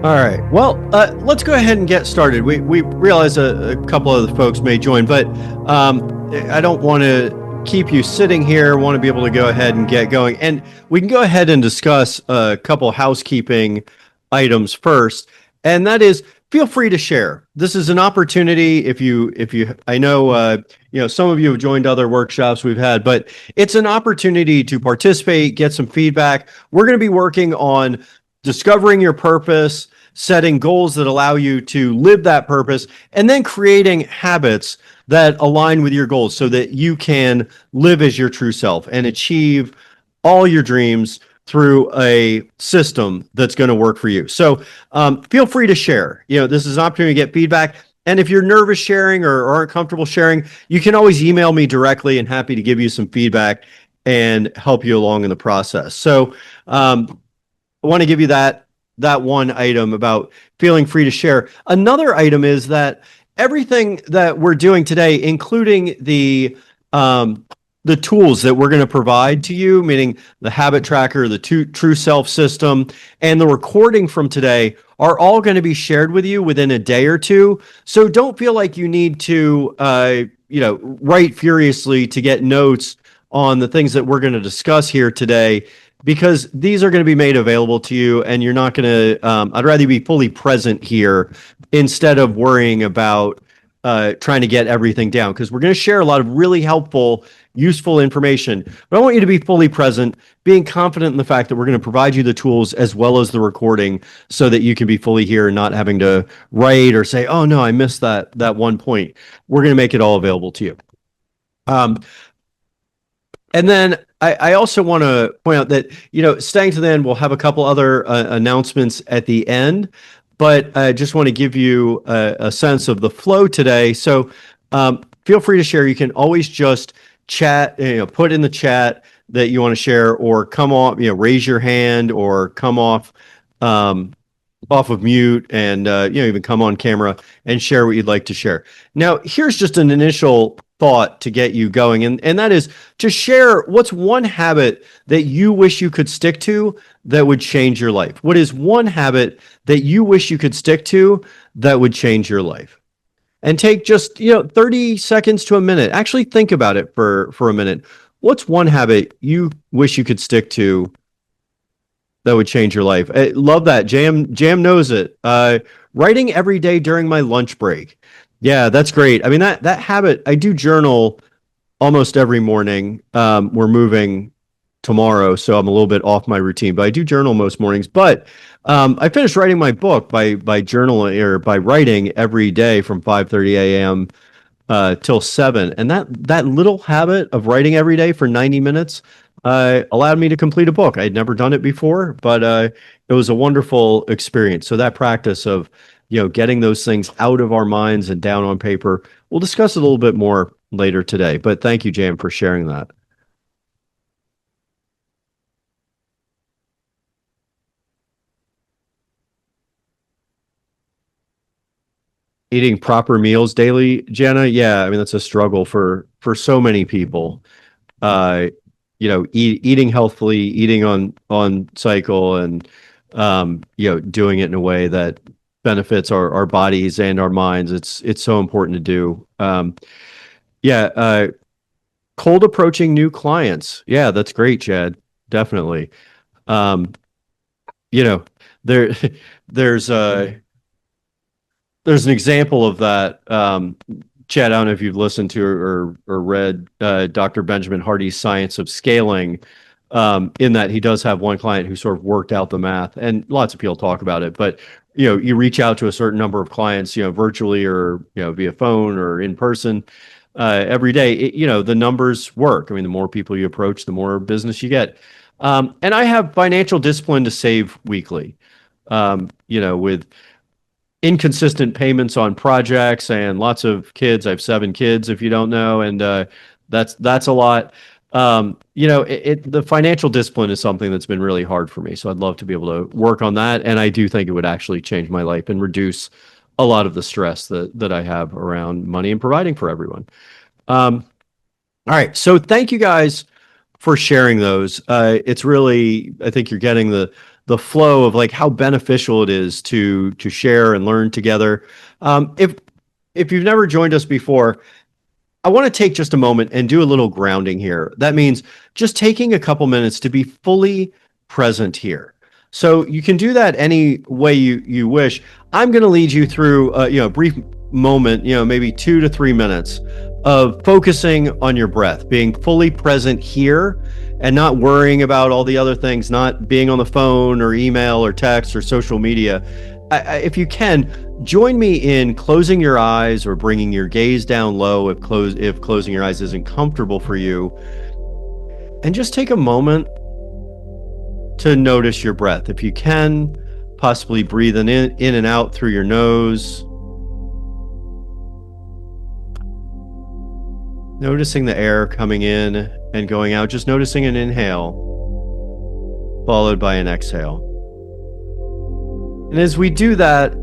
All right. Well, let's go ahead and get started. We realize a couple of the folks may join, but I don't want to keep you sitting here. Want to be able to go ahead and get going, and we can go ahead and discuss a couple housekeeping items first, and that is feel free to share. This is an opportunity. If you, I know, some of you have joined other workshops we've had, but it's an opportunity to participate, get some feedback. We're going to be working on discovering your purpose, setting goals that allow you to live that purpose, and then creating habits that align with your goals so that you can live as your true self and achieve all your dreams through a system that's going to work for you. So feel free to share. This is an opportunity to get feedback. And if you're nervous sharing or aren't comfortable sharing, you can always email me directly and happy to give you some feedback and help you along in the process. So I want to give you that one item about feeling free to share. Another item is that everything that we're doing today, including the tools that we're going to provide to you, meaning the habit tracker, the true self system, and the recording from today, are all going to be shared with you within a day or two. So don't feel like you need to, write furiously to get notes on the things that we're going to discuss here today, because these are going to be made available to you, and you're not going to, I'd rather you be fully present here instead of worrying about trying to get everything down, because we're going to share a lot of really helpful, useful information. But I want you to be fully present, being confident in the fact that we're going to provide you the tools as well as the recording so that you can be fully here and not having to write or say, oh no, I missed that one point. We're going to make it all available to you. And then I also want to point out that, staying to the end, we'll have a couple other announcements at the end, but I just want to give you a sense of the flow today. So feel free to share. You can always just chat, put in the chat that you want to share, or come off, raise your hand, or come off of mute, and even come on camera and share what you'd like to share. Now, here's just an initial thought to get you going, and that is to share what's one habit that you wish you could stick to that would change your life. What is one habit that you wish you could stick to that would change your life? And take just 30 seconds to a minute. Actually think about it for a minute. What's one habit you wish you could stick to that would change your life? I love that. Jam knows it. Writing every day during my lunch break. Yeah, that's great. I mean, that habit, I do journal almost every morning. We're moving tomorrow, so I'm a little bit off my routine, but I do journal most mornings. But I finished writing my book by journaling, or by writing every day from 5:30 a.m. Till 7. And that little habit of writing every day for 90 minutes allowed me to complete a book. I had never done it before, but it was a wonderful experience. So that practice of getting those things out of our minds and down on paper, we'll discuss it a little bit more later today. But thank you, Jan, for sharing that. Eating proper meals daily, Jana. Yeah, I mean, that's a struggle for so many people. Uh, eating healthfully, eating on cycle, and doing it in a way that benefits our bodies and our minds. It's so important to do. Yeah, cold approaching new clients. Yeah, that's great, Chad. Definitely. Um, you know, there there's there's an example of that. Chad, I don't know if you've listened to or read Dr. Benjamin Hardy's Science of Scaling, in that he does have one client who sort of worked out the math, and lots of people talk about it, but you reach out to a certain number of clients, virtually, or via phone or in person, every day. The numbers work. I mean, the more people you approach, the more business you get. And I have financial discipline to save weekly, with inconsistent payments on projects and lots of kids. I have 7 kids, if you don't know, and that's a lot. The financial discipline is something that's been really hard for me. So I'd love to be able to work on that, and I do think it would actually change my life and reduce a lot of the stress that I have around money and providing for everyone. All right, so thank you guys for sharing those. It's really, I think you're getting the flow of like how beneficial it is to share and learn together. If you've never joined us before, I want to take just a moment and do a little grounding here. That means just taking a couple minutes to be fully present here. So you can do that any way you wish. I'm going to lead you through a brief moment, maybe 2 to 3 minutes of focusing on your breath, being fully present here and not worrying about all the other things, not being on the phone or email or text or social media. If you can, join me in closing your eyes or bringing your gaze down low if closing your eyes isn't comfortable for you. And just take a moment to notice your breath. If you can, possibly breathing in and out through your nose. Noticing the air coming in and going out, just noticing an inhale followed by an exhale. And as we do that,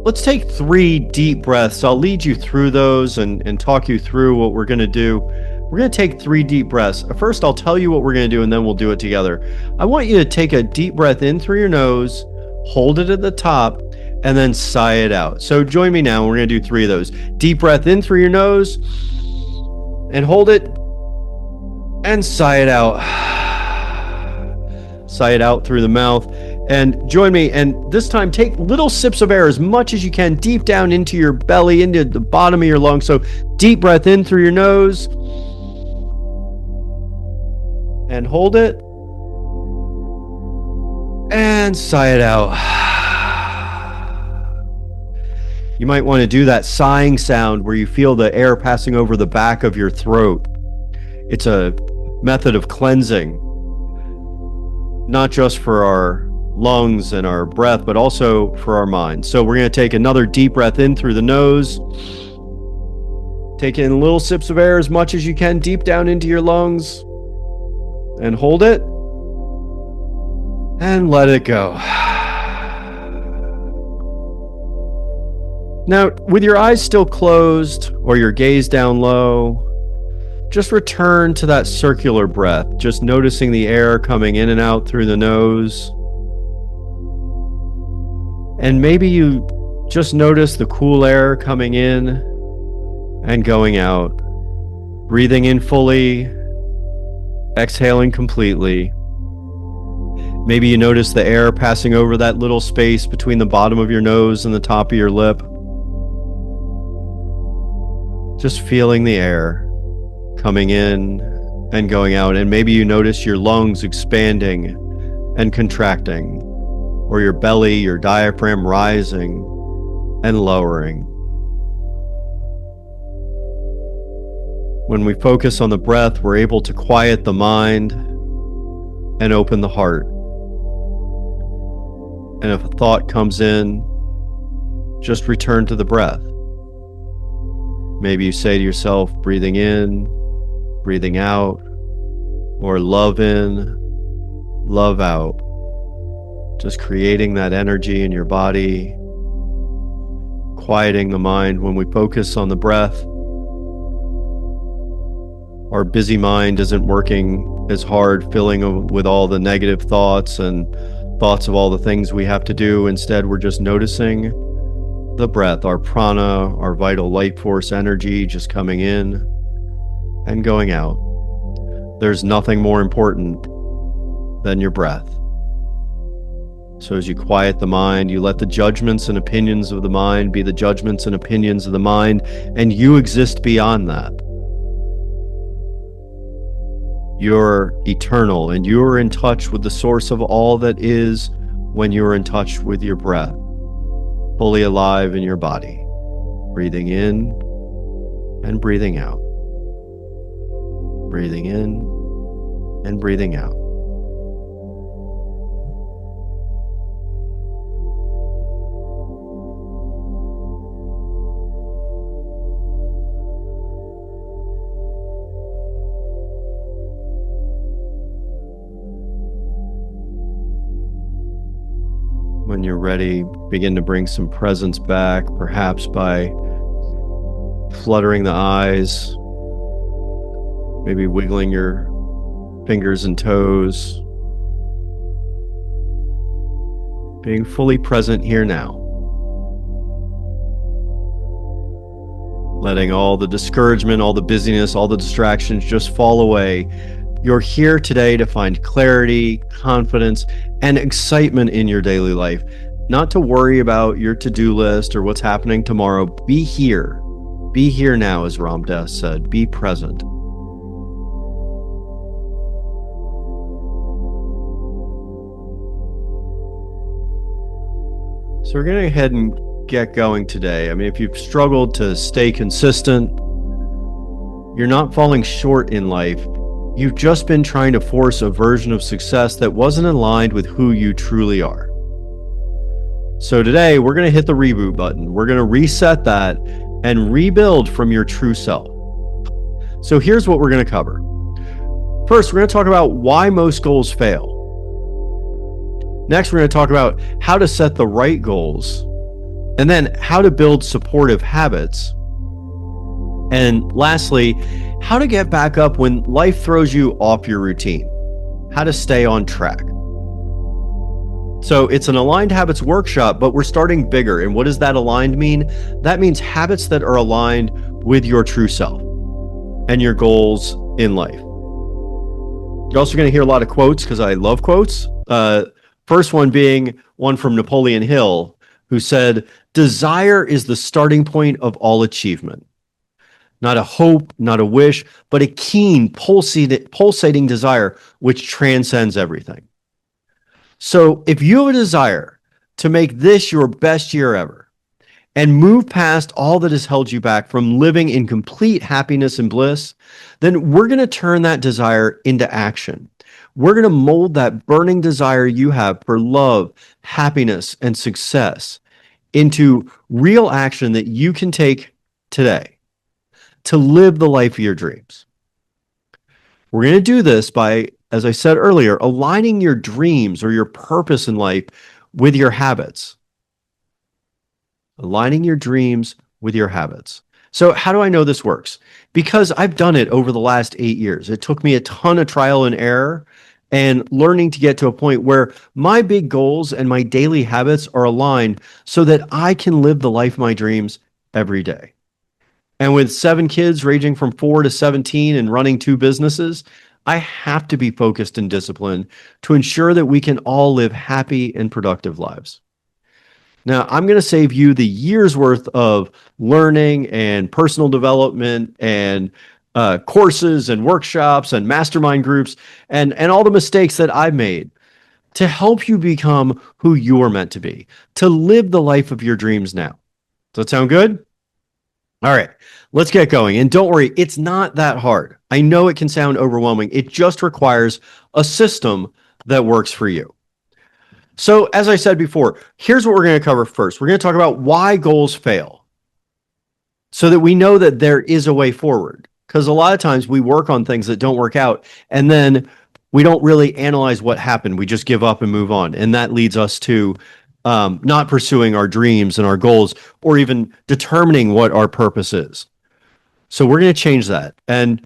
let's take 3 deep breaths. I'll lead you through those and talk you through what we're going to do. We're going to take 3 deep breaths. First, I'll tell you what we're going to do, and then we'll do it together. I want you to take a deep breath in through your nose, hold it at the top, and then sigh it out. So join me now. We're going to do 3 of those. Deep breath in through your nose, and hold it, and sigh it out. Sigh it out through the mouth. And join me, and this time take little sips of air as much as you can deep down into your belly, into the bottom of your lungs. So deep breath in through your nose, and hold it, and sigh it out. You might want to do that sighing sound where you feel the air passing over the back of your throat. It's a method of cleansing, not just for our lungs and our breath, but also for our mind. So we're going to take another deep breath in through the nose. Take in little sips of air as much as you can deep down into your lungs, and hold it, and let it go. Now, with your eyes still closed or your gaze down low, just return to that circular breath, just noticing the air coming in and out through the nose. And maybe you just notice the cool air coming in and going out, breathing in fully, exhaling completely. Maybe you notice the air passing over that little space between the bottom of your nose and the top of your lip. Just feeling the air coming in and going out. And maybe you notice your lungs expanding and contracting, or your belly, your diaphragm rising and lowering. When we focus on the breath, we're able to quiet the mind and open the heart. And if a thought comes in, just return to the breath. Maybe you say to yourself, breathing in, breathing out, or love in, love out. Just creating that energy in your body, quieting the mind. When we focus on the breath, our busy mind isn't working as hard, filling with all the negative thoughts and thoughts of all the things we have to do. Instead, we're just noticing the breath, our prana, our vital life force energy just coming in and going out. There's nothing more important than your breath. So as you quiet the mind, you let the judgments and opinions of the mind be the judgments and opinions of the mind, and you exist beyond that. You're eternal, and you're in touch with the source of all that is when you're in touch with your breath, fully alive in your body, breathing in and breathing out, breathing in and breathing out. When you're ready, begin to bring some presence back, perhaps by fluttering the eyes, maybe wiggling your fingers and toes. Being fully present here now. Letting all the discouragement, all the busyness, all the distractions just fall away. You're here today to find clarity, confidence, and excitement in your daily life. Not to worry about your to-do list or what's happening tomorrow. Be here. Be here now, as Ram Dass said. Be present. So we're going to go ahead and get going today. I mean, if you've struggled to stay consistent, you're not falling short in life. You've just been trying to force a version of success that wasn't aligned with who you truly are. So today, we're going to hit the reboot button. We're going to reset that and rebuild from your true self. So here's what we're going to cover. First, we're going to talk about why most goals fail. Next, we're going to talk about how to set the right goals, and then how to build supportive habits. And lastly, how to get back up when life throws you off your routine, how to stay on track. So it's an aligned habits workshop, but we're starting bigger. And what does that aligned mean? That means habits that are aligned with your true self and your goals in life. You're also going to hear a lot of quotes because I love quotes. First one being one from Napoleon Hill, who said, "Desire is the starting point of all achievement. Not a hope, not a wish, but a keen, pulsating desire which transcends everything." So if you have a desire to make this your best year ever and move past all that has held you back from living in complete happiness and bliss, then we're going to turn that desire into action. We're going to mold that burning desire you have for love, happiness, and success into real action that you can take today to live the life of your dreams. We're going to do this by, as I said earlier, aligning your dreams or your purpose in life with your habits. Aligning your dreams with your habits. So how do I know this works? Because I've done it over the last 8 years. It took me a ton of trial and error and learning to get to a point where my big goals and my daily habits are aligned so that I can live the life of my dreams every day. And with 7 kids ranging from 4 to 17 and running 2 businesses, I have to be focused and disciplined to ensure that we can all live happy and productive lives. Now, I'm going to save you the years worth of learning and personal development and courses and workshops and mastermind groups and all the mistakes that I've made to help you become who you're meant to be, to live the life of your dreams now. Does that sound good? All right, let's get going. And don't worry, it's not that hard. I know it can sound overwhelming. It just requires a system that works for you. So as I said before, here's what we're going to cover first. We're going to talk about why goals fail so that we know that there is a way forward. Because a lot of times we work on things that don't work out and then we don't really analyze what happened. We just give up and move on. And that leads us to not pursuing our dreams and our goals or even determining what our purpose is. So we're going to change that. And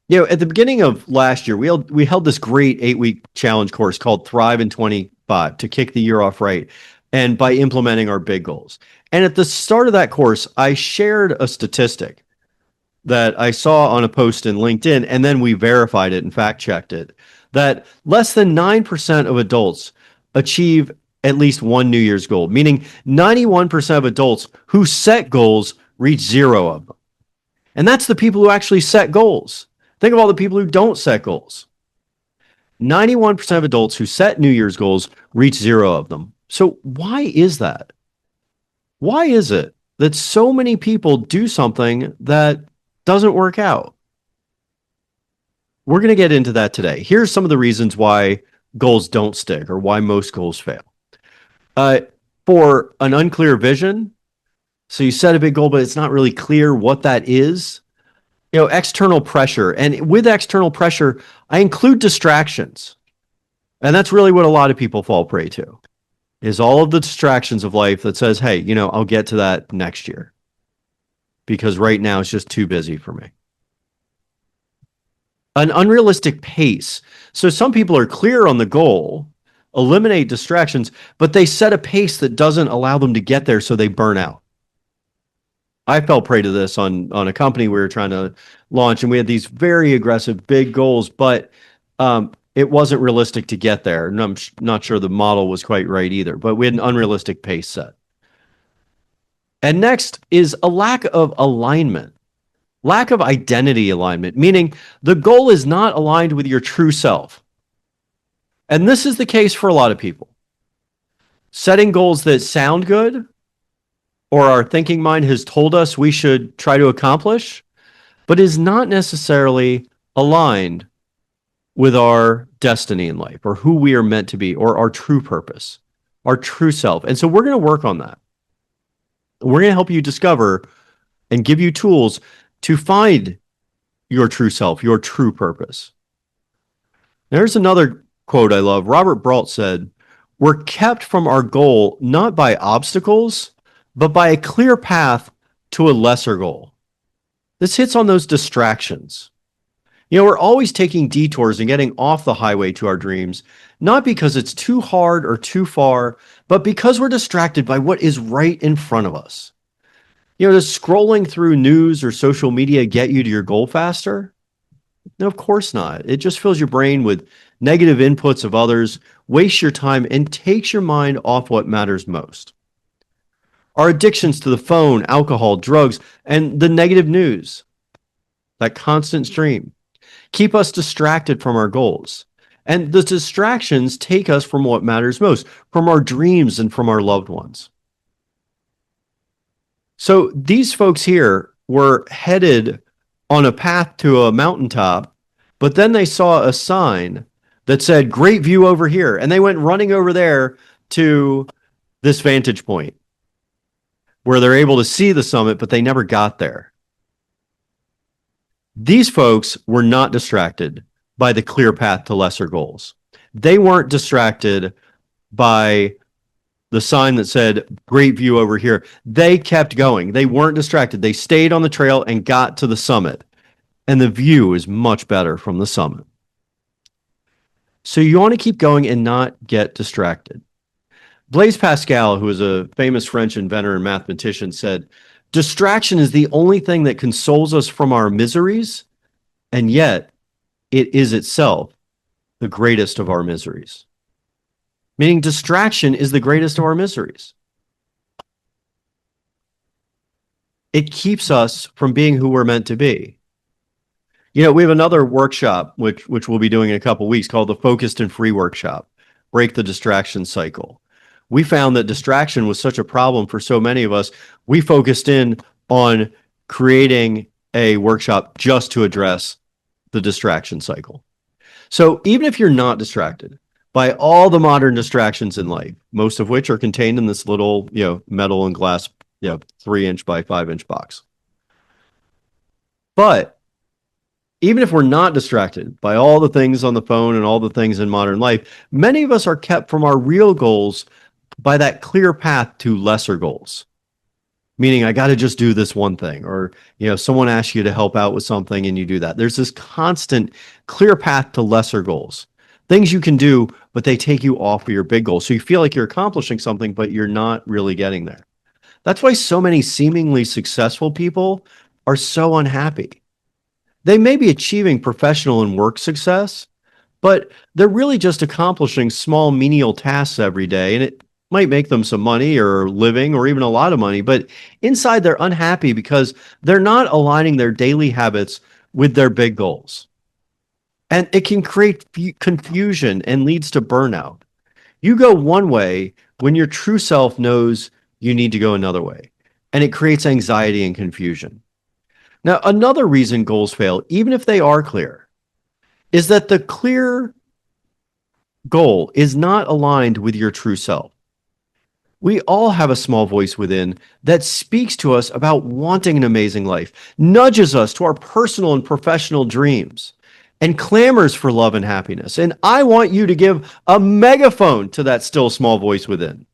at the beginning of last year, we held this great 8-week challenge course called Thrive in 25 to kick the year off right and by implementing our big goals. And at the start of that course, I shared a statistic that I saw on a post in LinkedIn, and then we verified it and fact-checked it, that less than 9% of adults achieve at least one New Year's goal, meaning 91% of adults who set goals reach 0 of them. And that's the people who actually set goals. Think of all the people who don't set goals. 91% of adults who set New Year's goals reach 0 of them. So why is that? Why is it that so many people do something that doesn't work out? We're going to get into that today. Here's some of the reasons why goals don't stick or why most goals fail. For an unclear vision, so you set a big goal, but it's not really clear what that is. External pressure. And with external pressure, I include distractions. And that's really what a lot of people fall prey to, is all of the distractions of life that says, hey, I'll get to that next year because right now it's just too busy for me. An unrealistic pace. So some people are clear on the goal, eliminate distractions, but they set a pace that doesn't allow them to get there, so they burn out. I fell prey to this on a company we were trying to launch, and we had these very aggressive, big goals, but it wasn't realistic to get there. And I'm not sure the model was quite right either, but we had an unrealistic pace set. And next is a lack of alignment, lack of identity alignment, meaning the goal is not aligned with your true self. And this is the case for a lot of people. Setting goals that sound good, or our thinking mind has told us we should try to accomplish, but is not necessarily aligned with our destiny in life, or who we are meant to be, or our true purpose, our true self. And so we're going to work on that. We're going to help you discover and give you tools to find your true self, your true purpose. There's another quote I love. Robert Brault said, "We're kept from our goal not by obstacles, but by a clear path to a lesser goal." This hits on those distractions. We're always taking detours and getting off the highway to our dreams, not because it's too hard or too far, but because we're distracted by what is right in front of us. Does scrolling through news or social media get you to your goal faster? No, of course not. It just fills your brain with negative inputs of others, wastes your time, and takes your mind off what matters most. Our addictions to the phone, alcohol, drugs, and the negative news, that constant stream, keep us distracted from our goals. And the distractions take us from what matters most, from our dreams and from our loved ones. So these folks here were headed on a path to a mountaintop, but then they saw a sign that said, "Great view over here." And they went running over there to this vantage point where they're able to see the summit, but they never got there. These folks were not distracted by the clear path to lesser goals. They weren't distracted by the sign that said, "Great view over here." They kept going. They weren't distracted. They stayed on the trail and got to the summit. And the view is much better from the summit. So you want to keep going and not get distracted. Blaise Pascal, who is a famous French inventor and mathematician, said, "Distraction is the only thing that consoles us from our miseries, and yet it is itself the greatest of our miseries." Meaning distraction is the greatest of our miseries. It keeps us from being who we're meant to be. We have another workshop, which we'll be doing in a couple of weeks, called the Focused and Free Workshop, Break the Distraction Cycle. We found that distraction was such a problem for so many of us, we focused in on creating a workshop just to address the distraction cycle. So even if you're not distracted by all the modern distractions in life, most of which are contained in this little, metal and glass, 3-inch by 5-inch box. But even if we're not distracted by all the things on the phone and all the things in modern life, many of us are kept from our real goals by that clear path to lesser goals. Meaning, I got to just do this one thing, or, someone asks you to help out with something and you do that. There's this constant clear path to lesser goals. Things you can do, but they take you off of your big goal. So you feel like you're accomplishing something, but you're not really getting there. That's why so many seemingly successful people are so unhappy. They may be achieving professional and work success, but they're really just accomplishing small menial tasks every day, and it might make them some money or living or even a lot of money, but inside they're unhappy because they're not aligning their daily habits with their big goals. And it can create confusion and leads to burnout. You go one way when your true self knows you need to go another way, and it creates anxiety and confusion. Now, another reason goals fail, even if they are clear, is that the clear goal is not aligned with your true self. We all have a small voice within that speaks to us about wanting an amazing life, nudges us to our personal and professional dreams, and clamors for love and happiness. And I want you to give a megaphone to that still small voice within.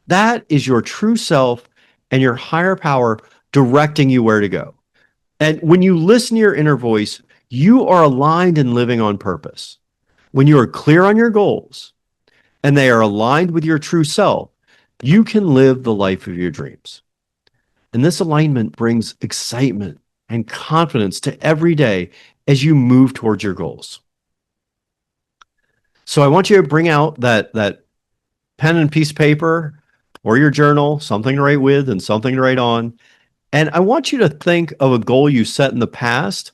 That is your true self and your higher power directing you where to go. And when you listen to your inner voice, you are aligned and living on purpose. When you are clear on your goals, and they are aligned with your true self, you can live the life of your dreams. And this alignment brings excitement and confidence to every day as you move towards your goals. So I want you to bring out that pen and piece of paper or your journal, something to write with and something to write on. And I want you to think of a goal you set in the past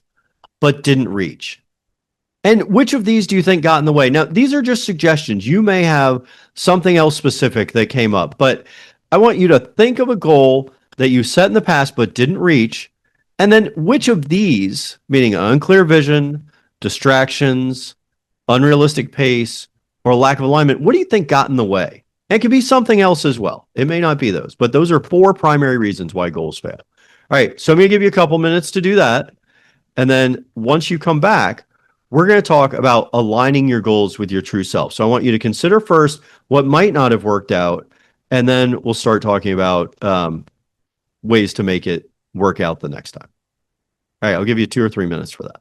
but didn't reach. And which of these do you think got in the way? Now, these are just suggestions. You may have something else specific that came up, but I want you to think of a goal that you set in the past but didn't reach. And then which of these, meaning unclear vision, distractions, unrealistic pace, or lack of alignment, what do you think got in the way? It could be something else as well. It may not be those, but those are 4 primary reasons why goals fail. All right, so I'm going to give you a couple minutes to do that. And then once you come back, we're going to talk about aligning your goals with your true self. So I want you to consider first what might not have worked out, and then we'll start talking about ways to make it work out the next time. All right, I'll give you 2 or 3 minutes for that.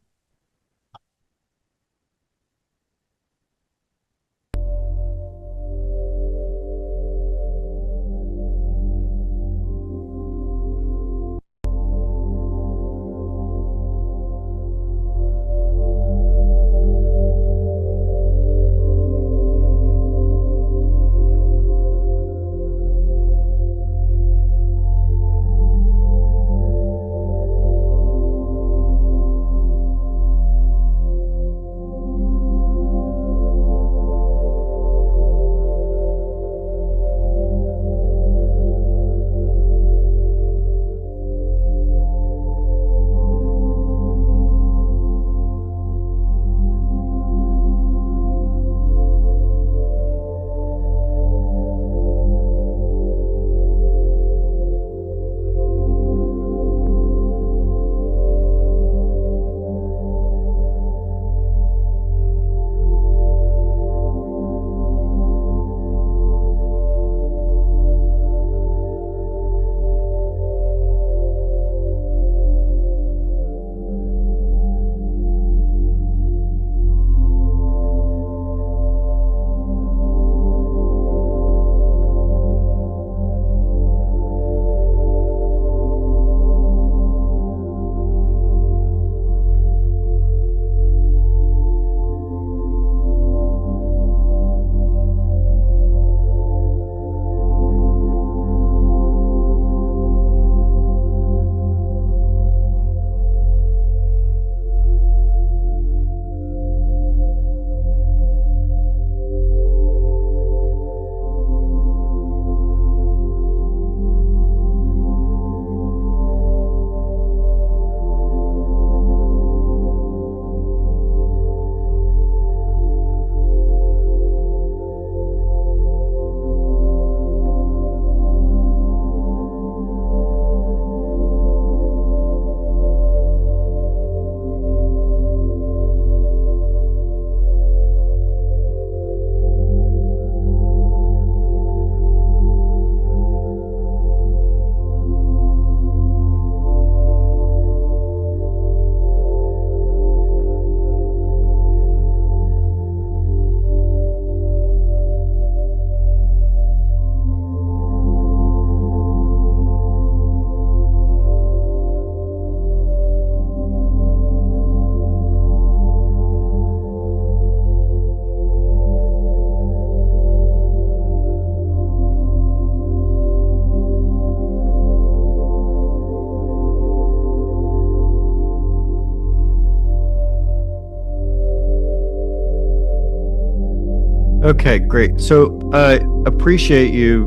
Okay, great. So I appreciate you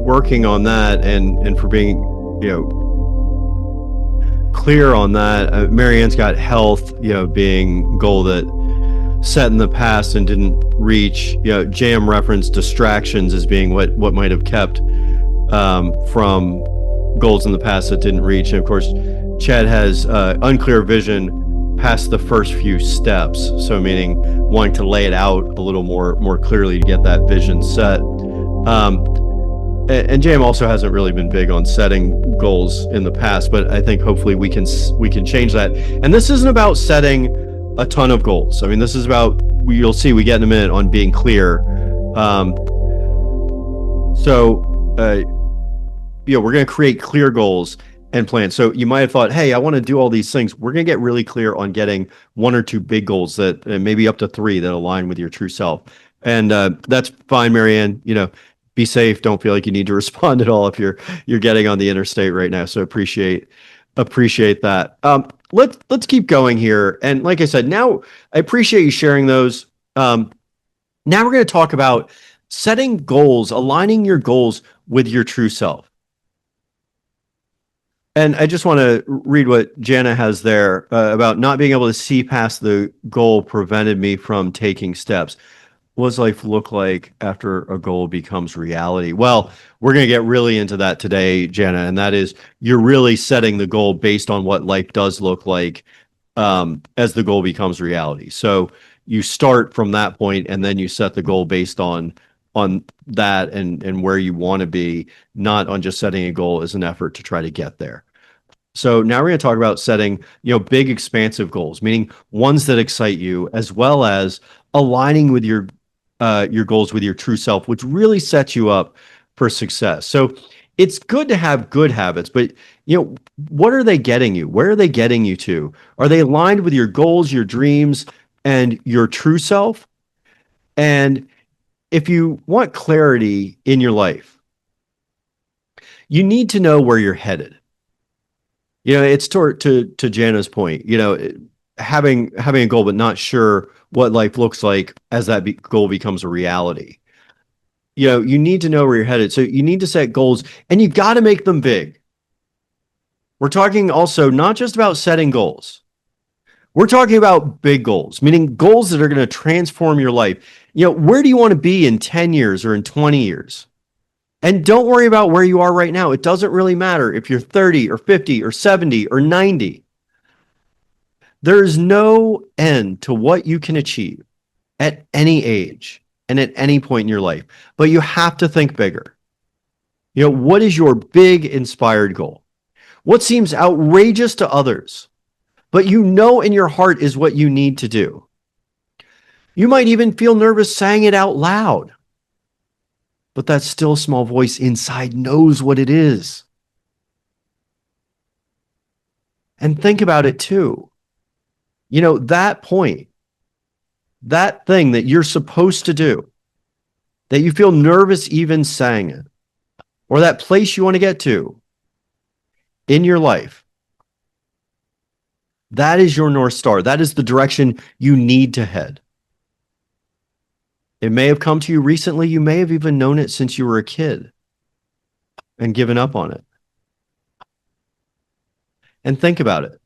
working on that and for being, clear on that. Marianne's got health, being goal that set in the past and didn't reach. Jam referenced distractions as being what might have kept from goals in the past that didn't reach. And of course, Chad has unclear vision past the first few steps. So meaning wanting to lay it out a little more clearly to get that vision set. And Jam also hasn't really been big on setting goals in the past, but I think hopefully we can change that. And this isn't about setting a ton of goals. I mean, this is about, you'll see we get in a minute on being clear. Um, so, we're going to create clear goals and plans. So you might have thought, hey, I want to do all these things. We're going to get really clear on getting one or two big goals that maybe up to three that align with your true self. And that's fine, Marianne. Be safe. Don't feel like you need to respond at all if you're getting on the interstate right now. So appreciate that. Let's keep going here. And like I said, now I appreciate you sharing those. Now we're going to talk about setting goals, aligning your goals with your true self. And I just want to read what Jana has there about not being able to see past the goal prevented me from taking steps. What does life look like after a goal becomes reality? Well, we're going to get really into that today, Jana, and that is you're really setting the goal based on what life does look like as the goal becomes reality. So you start from that point, and then you set the goal based on that and where you want to be, not on just setting a goal as an effort to try to get there. So now we're going to talk about setting, big expansive goals, meaning ones that excite you, as well as aligning with your goals with your true self, which really sets you up for success. So it's good to have good habits, but what are they getting you? Where are they getting you to? Are they aligned with your goals, your dreams, and your true self? And if you want clarity in your life, you need to know where you're headed. It's to Jana's point, having a goal, but not sure what life looks like as that goal becomes a reality. You need to know where you're headed. So you need to set goals, and you got to make them big. We're talking also not just about setting goals. We're talking about big goals, meaning goals that are going to transform your life. Where do you want to be in 10 years or in 20 years? And don't worry about where you are right now. It doesn't really matter if you're 30 or 50 or 70 or 90. There is no end to what you can achieve at any age and at any point in your life. But you have to think bigger. What is your big inspired goal? What seems outrageous to others, but in your heart is what you need to do? You might even feel nervous saying it out loud. But that still small voice inside knows what it is. And think about it too. That point, that thing that you're supposed to do, that you feel nervous even saying it, or that place you want to get to in your life, that is your North Star. That is the direction you need to head. It may have come to you recently. You may have even known it since you were a kid and given up on it. And think about it.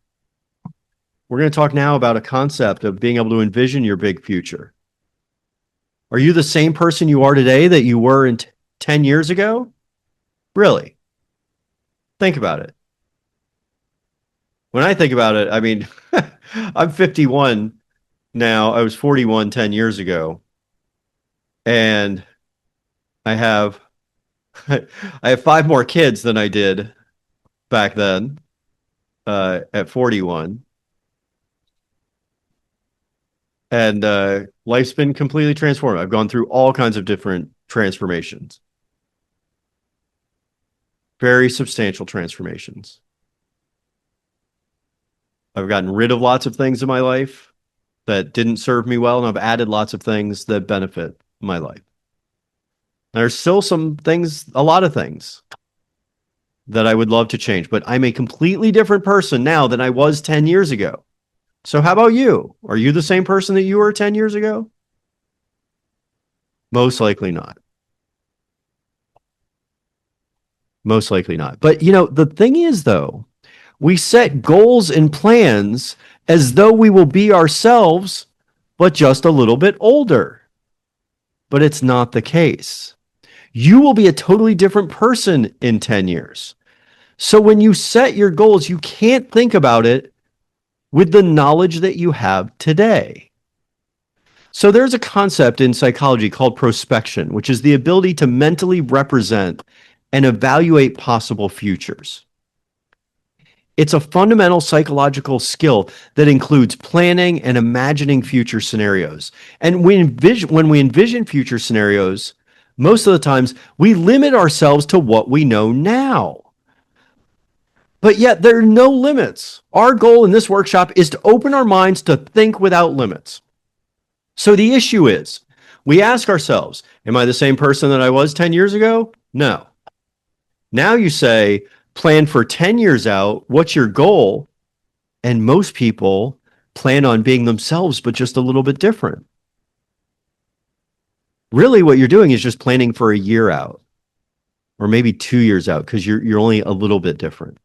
We're going to talk now about a concept of being able to envision your big future. Are you the same person you are today that you were 10 years ago? Really? Think about it. When I think about it, I mean, I'm 51 now. I was 41 10 years ago. And I have 5 more kids than I did back then at 41. And life's been completely transformed. I've gone through all kinds of different transformations. Very substantial transformations. I've gotten rid of lots of things in my life that didn't serve me well, and I've added lots of things that benefit my life. There's still some things, a lot of things that I would love to change, but I'm a completely different person now than I was 10 years ago. So how about you? Are you the same person that you were 10 years ago? Most likely not. Most likely not. But the thing is though, we set goals and plans as though we will be ourselves, but just a little bit older. But it's not the case. You will be a totally different person in 10 years. So when you set your goals, you can't think about it with the knowledge that you have today. So there's a concept in psychology called prospection, which is the ability to mentally represent and evaluate possible futures. It's a fundamental psychological skill that includes planning and imagining future scenarios. And when we envision future scenarios, most of the times we limit ourselves to what we know now. But yet there are no limits. Our goal in this workshop is to open our minds to think without limits. So the issue is, we ask ourselves, am I the same person that I was 10 years ago? No. Now you say, plan for 10 years out. What's your goal? And most people plan on being themselves, but just a little bit different. Really, what you're doing is just planning for a year out, or maybe 2 years out, because you're only a little bit different.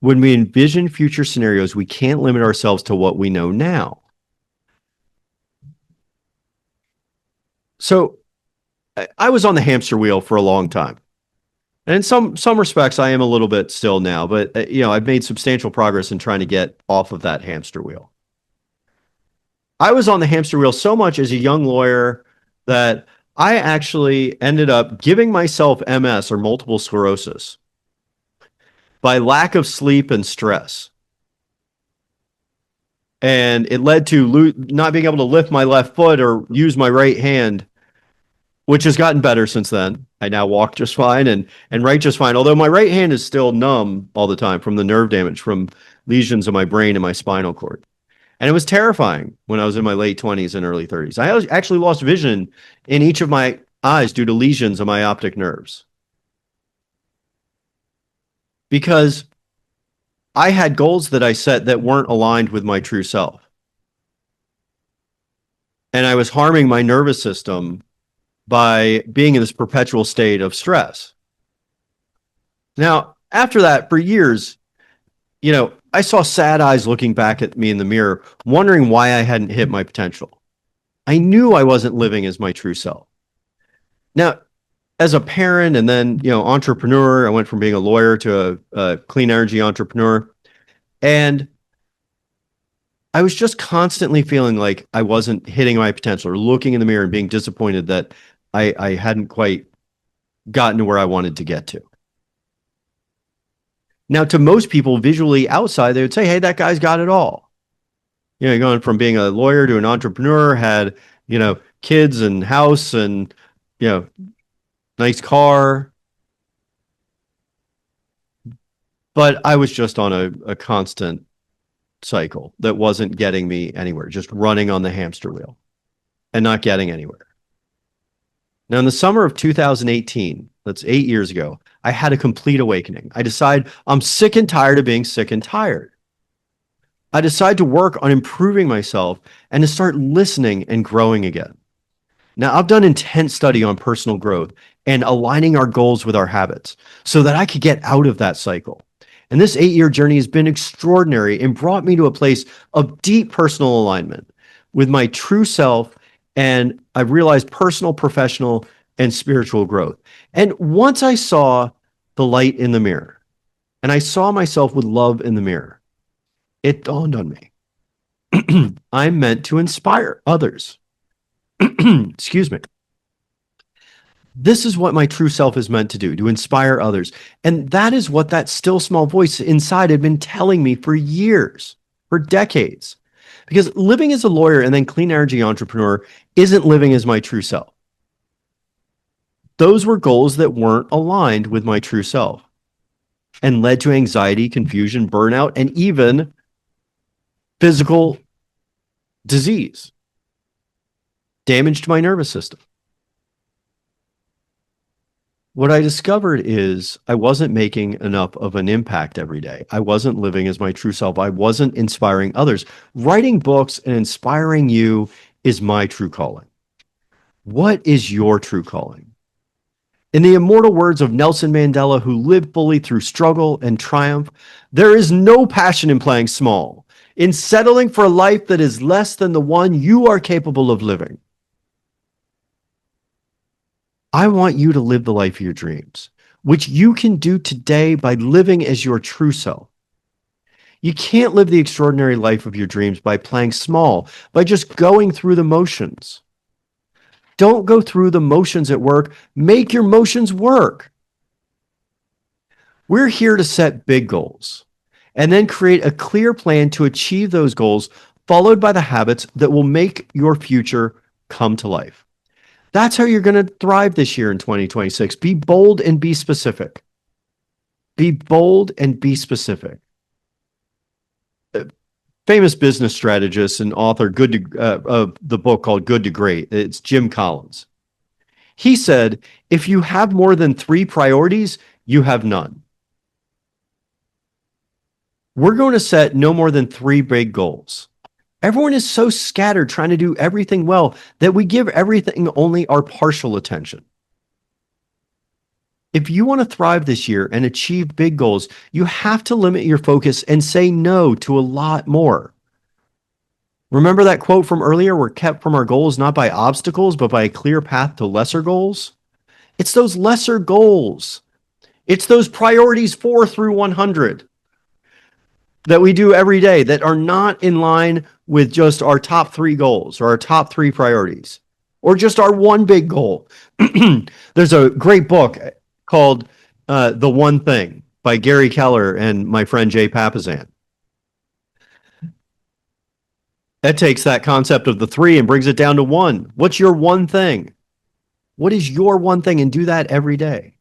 When we envision future scenarios, we can't limit ourselves to what we know now. So I was on the hamster wheel for a long time. And in some respects, I am a little bit still now, but I've made substantial progress in trying to get off of that hamster wheel. I was on the hamster wheel so much as a young lawyer that I actually ended up giving myself MS, or multiple sclerosis, by lack of sleep and stress. And it led to not being able to lift my left foot or use my right hand, which has gotten better since then. I now walk just fine and write just fine, although my right hand is still numb all the time from the nerve damage from lesions in my brain and my spinal cord. And it was terrifying when I was in my late 20s and early 30s. I actually lost vision in each of my eyes due to lesions of my optic nerves, because I had goals that I set that weren't aligned with my true self. And I was harming my nervous system by being in this perpetual state of stress. Now, after that, for years, I saw sad eyes looking back at me in the mirror, wondering why I hadn't hit my potential. I knew I wasn't living as my true self. Now, as a parent and then, entrepreneur, I went from being a lawyer to a clean energy entrepreneur. And I was just constantly feeling like I wasn't hitting my potential, or looking in the mirror and being disappointed that I hadn't quite gotten to where I wanted to get to. Now, to most people visually outside, they would say, hey, that guy's got it all. You're going from being a lawyer to an entrepreneur, had, kids and house and, nice car. But I was just on a constant cycle that wasn't getting me anywhere, just running on the hamster wheel and not getting anywhere. Now, in the summer of 2018, that's 8 years ago, I had a complete awakening. I decided I'm sick and tired of being sick and tired. I decided to work on improving myself and to start listening and growing again. Now, I've done intense study on personal growth and aligning our goals with our habits so that I could get out of that cycle. And this 8-year journey has been extraordinary and brought me to a place of deep personal alignment with my true self. And I've realized personal, professional, and spiritual growth. And once I saw the light in the mirror and I saw myself with love in the mirror, it dawned on me. I'm meant to inspire others. Excuse me. This is what my true self is meant to do, to inspire others. And that is what that still small voice inside had been telling me for years, for decades. Because living as a lawyer and then clean energy entrepreneur isn't living as my true self. Those were goals that weren't aligned with my true self and led to anxiety, confusion, burnout, and even physical disease, damage to my nervous system. What I discovered is I wasn't making enough of an impact every day. I wasn't living as my true self. I wasn't inspiring others. Writing books and inspiring you is my true calling. What is your true calling? In the immortal words of Nelson Mandela, who lived fully through struggle and triumph, there is no passion in playing small, in settling for a life that is less than the one you are capable of living. I want you to live the life of your dreams, which you can do today by living as your true self. You can't live the extraordinary life of your dreams by playing small, by just going through the motions. Don't go through the motions at work. Make your motions work. We're here to set big goals and then create a clear plan to achieve those goals, followed by the habits that will make your future come to life. That's how you're going to thrive this year in 2026. Be bold and be specific. Be bold and be specific. Famous business strategist and author of the book called Good to Great, it's Jim Collins. He said, if you have more than 3 priorities, you have none. We're going to set no more than 3 big goals. Everyone is so scattered trying to do everything well that we give everything only our partial attention. If you want to thrive this year and achieve big goals, you have to limit your focus and say no to a lot more. Remember that quote from earlier? We're kept from our goals not by obstacles, but by a clear path to lesser goals. It's those lesser goals. It's those priorities 4 through 100 that we do every day that are not in line with just our top 3 goals or our top 3 priorities or just our one big goal. There's a great book called The One Thing by Gary Keller and my friend Jay Papasan. That takes that concept of the 3 and brings it down to 1. What's your one thing? What is your one thing? And do that every day.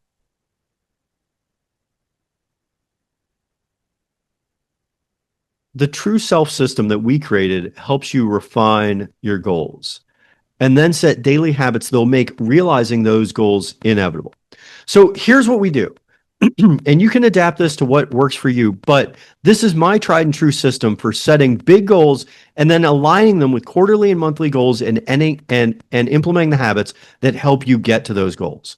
The true self system that we created helps you refine your goals and then set daily habits that'll make realizing those goals inevitable. So here's what we do. And you can adapt this to what works for you, but this is my tried and true system for setting big goals and then aligning them with quarterly and monthly goals and implementing the habits that help you get to those goals.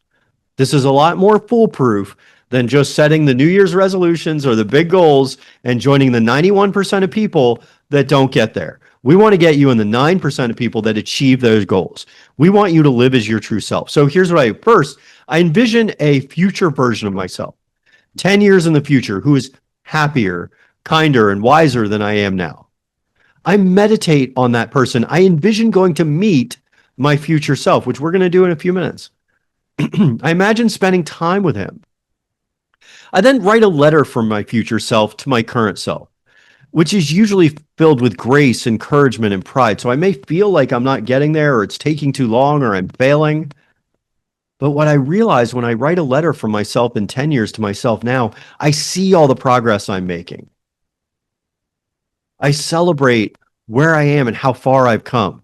This is a lot more foolproof than just setting the New Year's resolutions or the big goals and joining the 91% of people that don't get there. We want to get you in the 9% of people that achieve those goals. We want you to live as your true self. So here's what I envision a future version of myself, 10 years in the future, who is happier, kinder, and wiser than I am now. I meditate on that person. I envision going to meet my future self, which we're going to do in a few minutes. I imagine spending time with him. I then write a letter from my future self to my current self, which is usually filled with grace, encouragement, and pride. So I may feel like I'm not getting there, or it's taking too long, or I'm failing. But what I realize when I write a letter from myself in 10 years to myself now, I see all the progress I'm making. I celebrate where I am and how far I've come.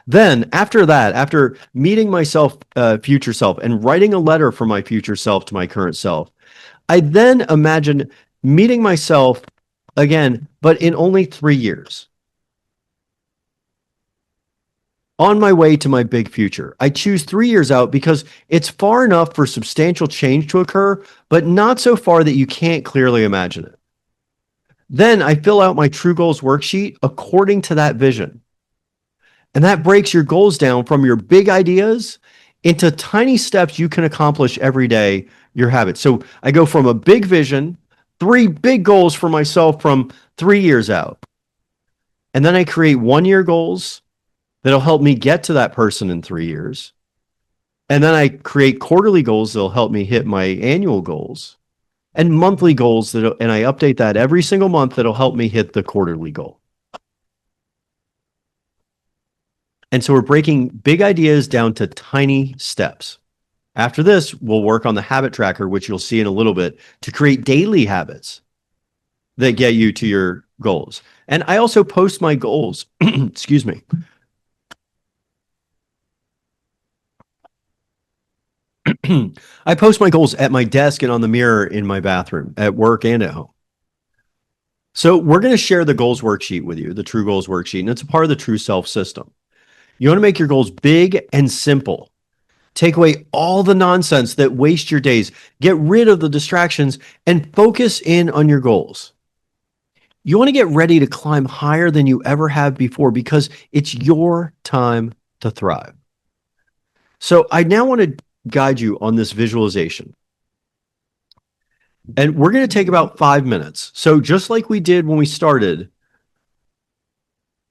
Then after that, after meeting myself, future self, and writing a letter from my future self to my current self, I then imagine meeting myself again, but in only 3 years. On my way to my big future. I choose 3 years out because it's far enough for substantial change to occur, but not so far that you can't clearly imagine it. Then I fill out my True Goals worksheet according to that vision. And that breaks your goals down from your big ideas into tiny steps you can accomplish every day, your habits. So I go from a big vision, 3 big goals for myself from 3 years out. And then I create 1-year goals that'll help me get to that person in 3 years. And then I create quarterly goals that'll help me hit my annual goals, and monthly goals and I update that every single month that'll help me hit the quarterly goal. And so we're breaking big ideas down to tiny steps. After this, we'll work on the habit tracker, which you'll see in a little bit, to create daily habits that get you to your goals. And I also post my goals. Excuse me. I post my goals at my desk and on the mirror in my bathroom, at work and at home. So we're going to share the goals worksheet with you, the True Goals worksheet, and it's a part of the True Self system. You want to make your goals big and simple. Take away all the nonsense that waste your days. Get rid of the distractions and focus in on your goals. You want to get ready to climb higher than you ever have before because it's your time to thrive. So I now want to guide you on this visualization. And we're going to take about 5 minutes. So just like we did when we started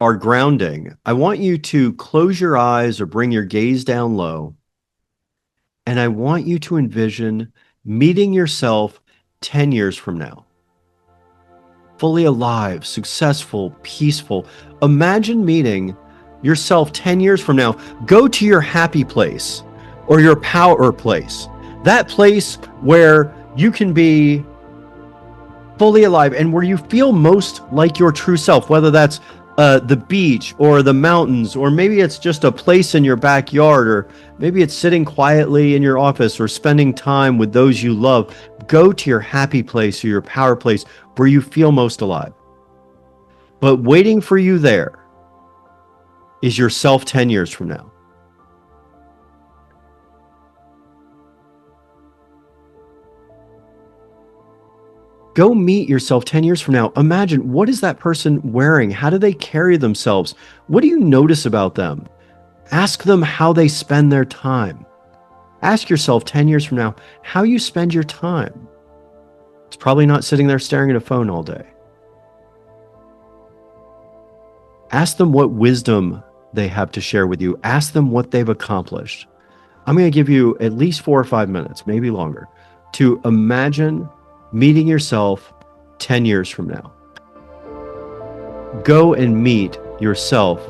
our grounding, I want you to close your eyes or bring your gaze down low. And I want you to envision meeting yourself 10 years from now. Fully alive, successful, peaceful. Imagine meeting yourself 10 years from now. Go to your happy place or your power place. That place where you can be fully alive and where you feel most like your true self, whether that's the beach or the mountains, or maybe it's just a place in your backyard, or maybe it's sitting quietly in your office or spending time with those you love. Go to your happy place or your power place where you feel most alive. But waiting for you there is yourself 10 years from now. Go meet yourself 10 years from now. Imagine, what is that person wearing? How do they carry themselves? What do you notice about them? Ask them how they spend their time. Ask yourself 10 years from now how you spend your time. It's probably not sitting there staring at a phone all day. Ask them what wisdom they have to share with you. Ask them what they've accomplished. I'm going to give you at least 4 or 5 minutes, maybe longer, to imagine meeting yourself 10 years from now. Go and meet yourself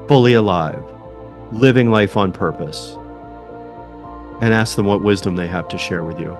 fully alive, living life on purpose, and ask them what wisdom they have to share with you.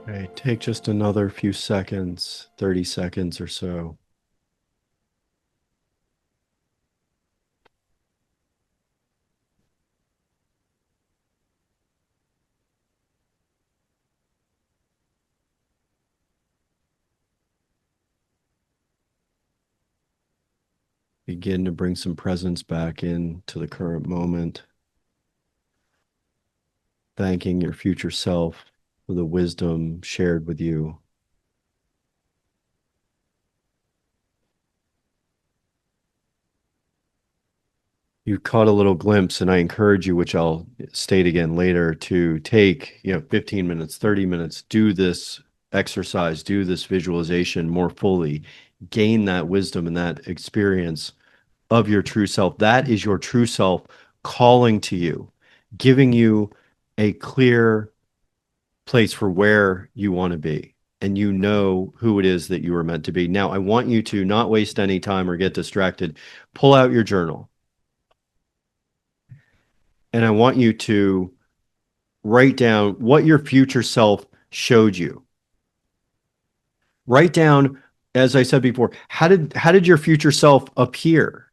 Okay, take just another few seconds, 30 seconds or so. Begin to bring some presence back into the current moment, thanking your future self for the wisdom shared with you. You caught a little glimpse, and I encourage you, which I'll state again later, to take 15 minutes, 30 minutes, do this exercise, do this visualization more fully, gain that wisdom and that experience of your true self. That is your true self calling to you, giving you a clear place for where you want to be. And you know who it is that you are meant to be. Now, I want you to not waste any time or get distracted. Pull out your journal. And I want you to write down what your future self showed you. Write down, as I said before, how did your future self appear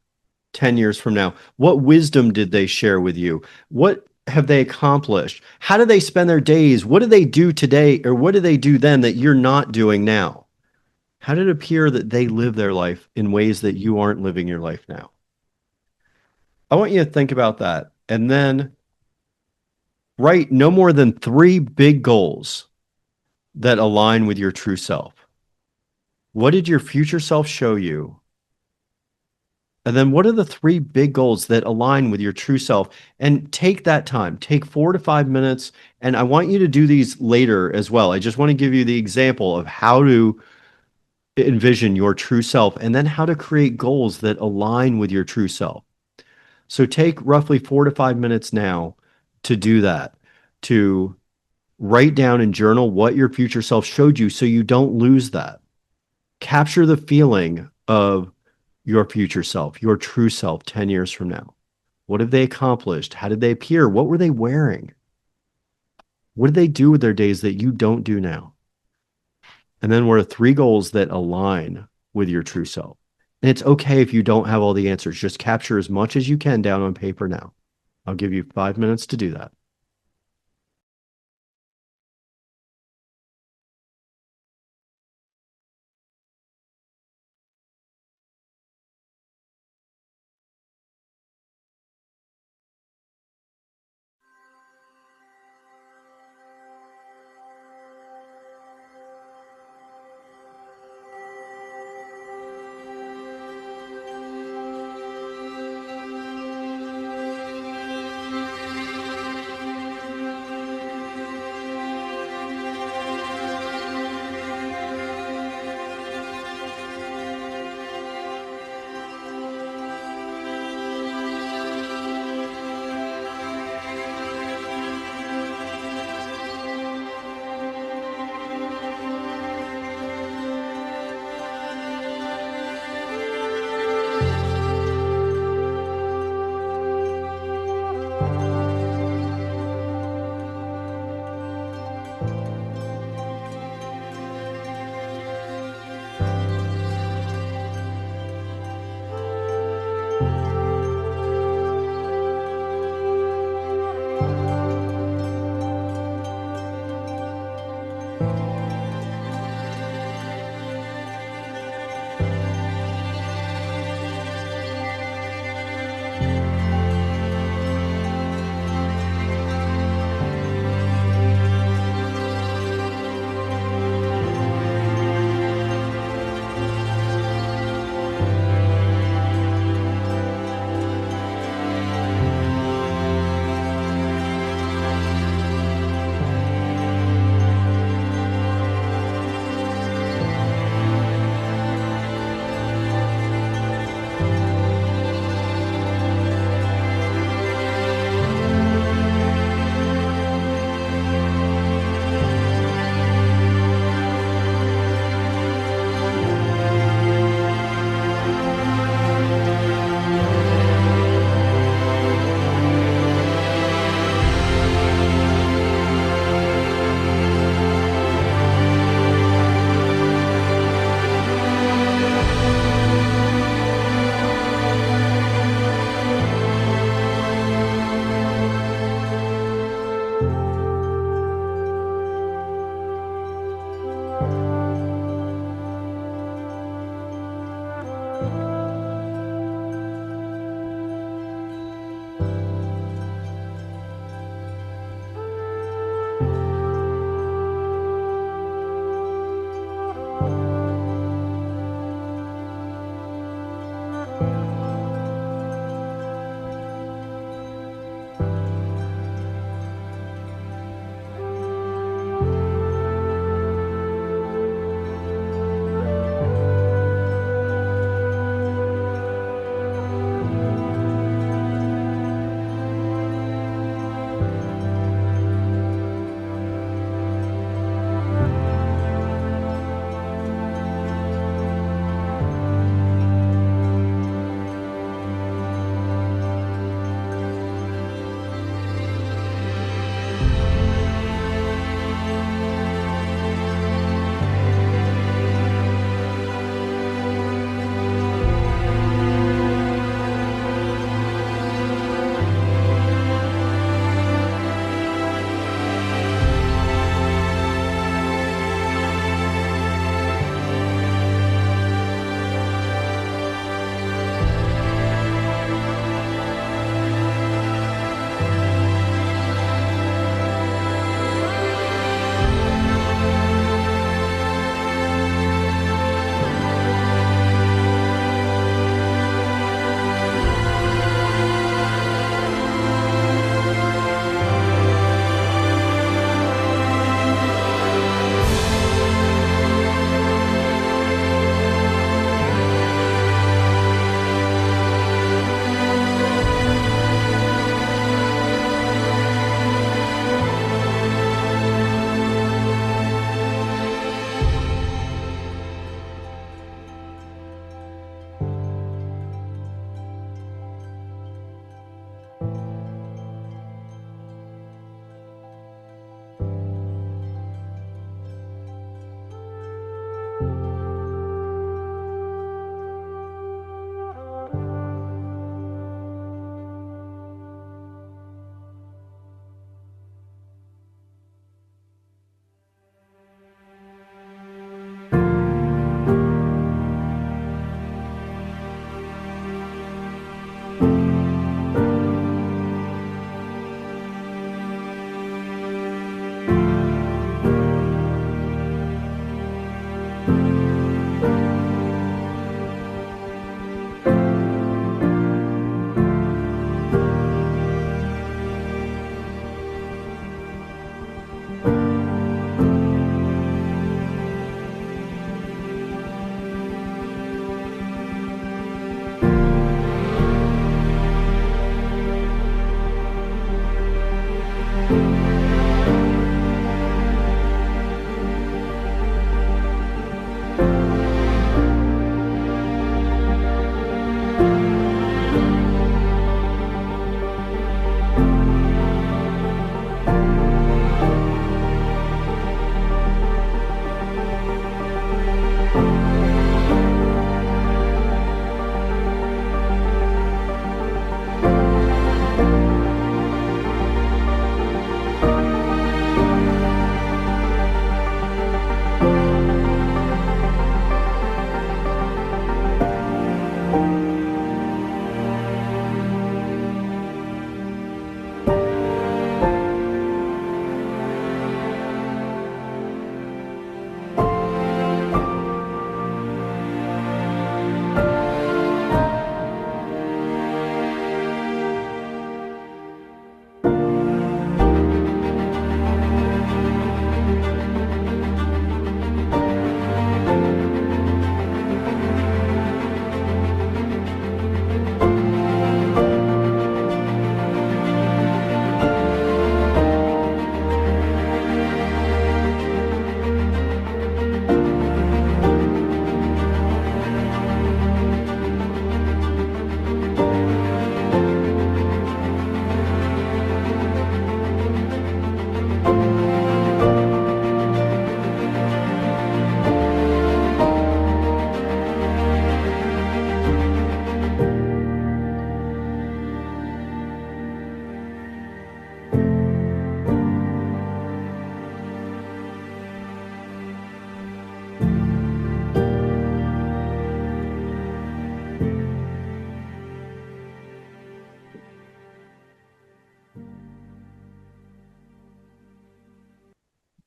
10 years from now? What wisdom did they share with you? What have they accomplished? How do they spend their days? What do they do today, or what do they do then that you're not doing now? How did it appear that they live their life in ways that you aren't living your life now? I want you to think about that, and then write no more than 3 big goals that align with your true self. What did your future self show you? And then what are the 3 big goals that align with your true self? And take that time, take 4 to 5 minutes. And I want you to do these later as well. I just want to give you the example of how to envision your true self and then how to create goals that align with your true self. So take roughly 4 to 5 minutes now to do that, to write down and journal what your future self showed you so you don't lose that. Capture the feeling of your future self, your true self 10 years from now. What have they accomplished? How did they appear? What were they wearing? What did they do with their days that you don't do now? And then what are 3 goals that align with your true self? And it's okay if you don't have all the answers. Just capture as much as you can down on paper now. I'll give you 5 minutes to do that.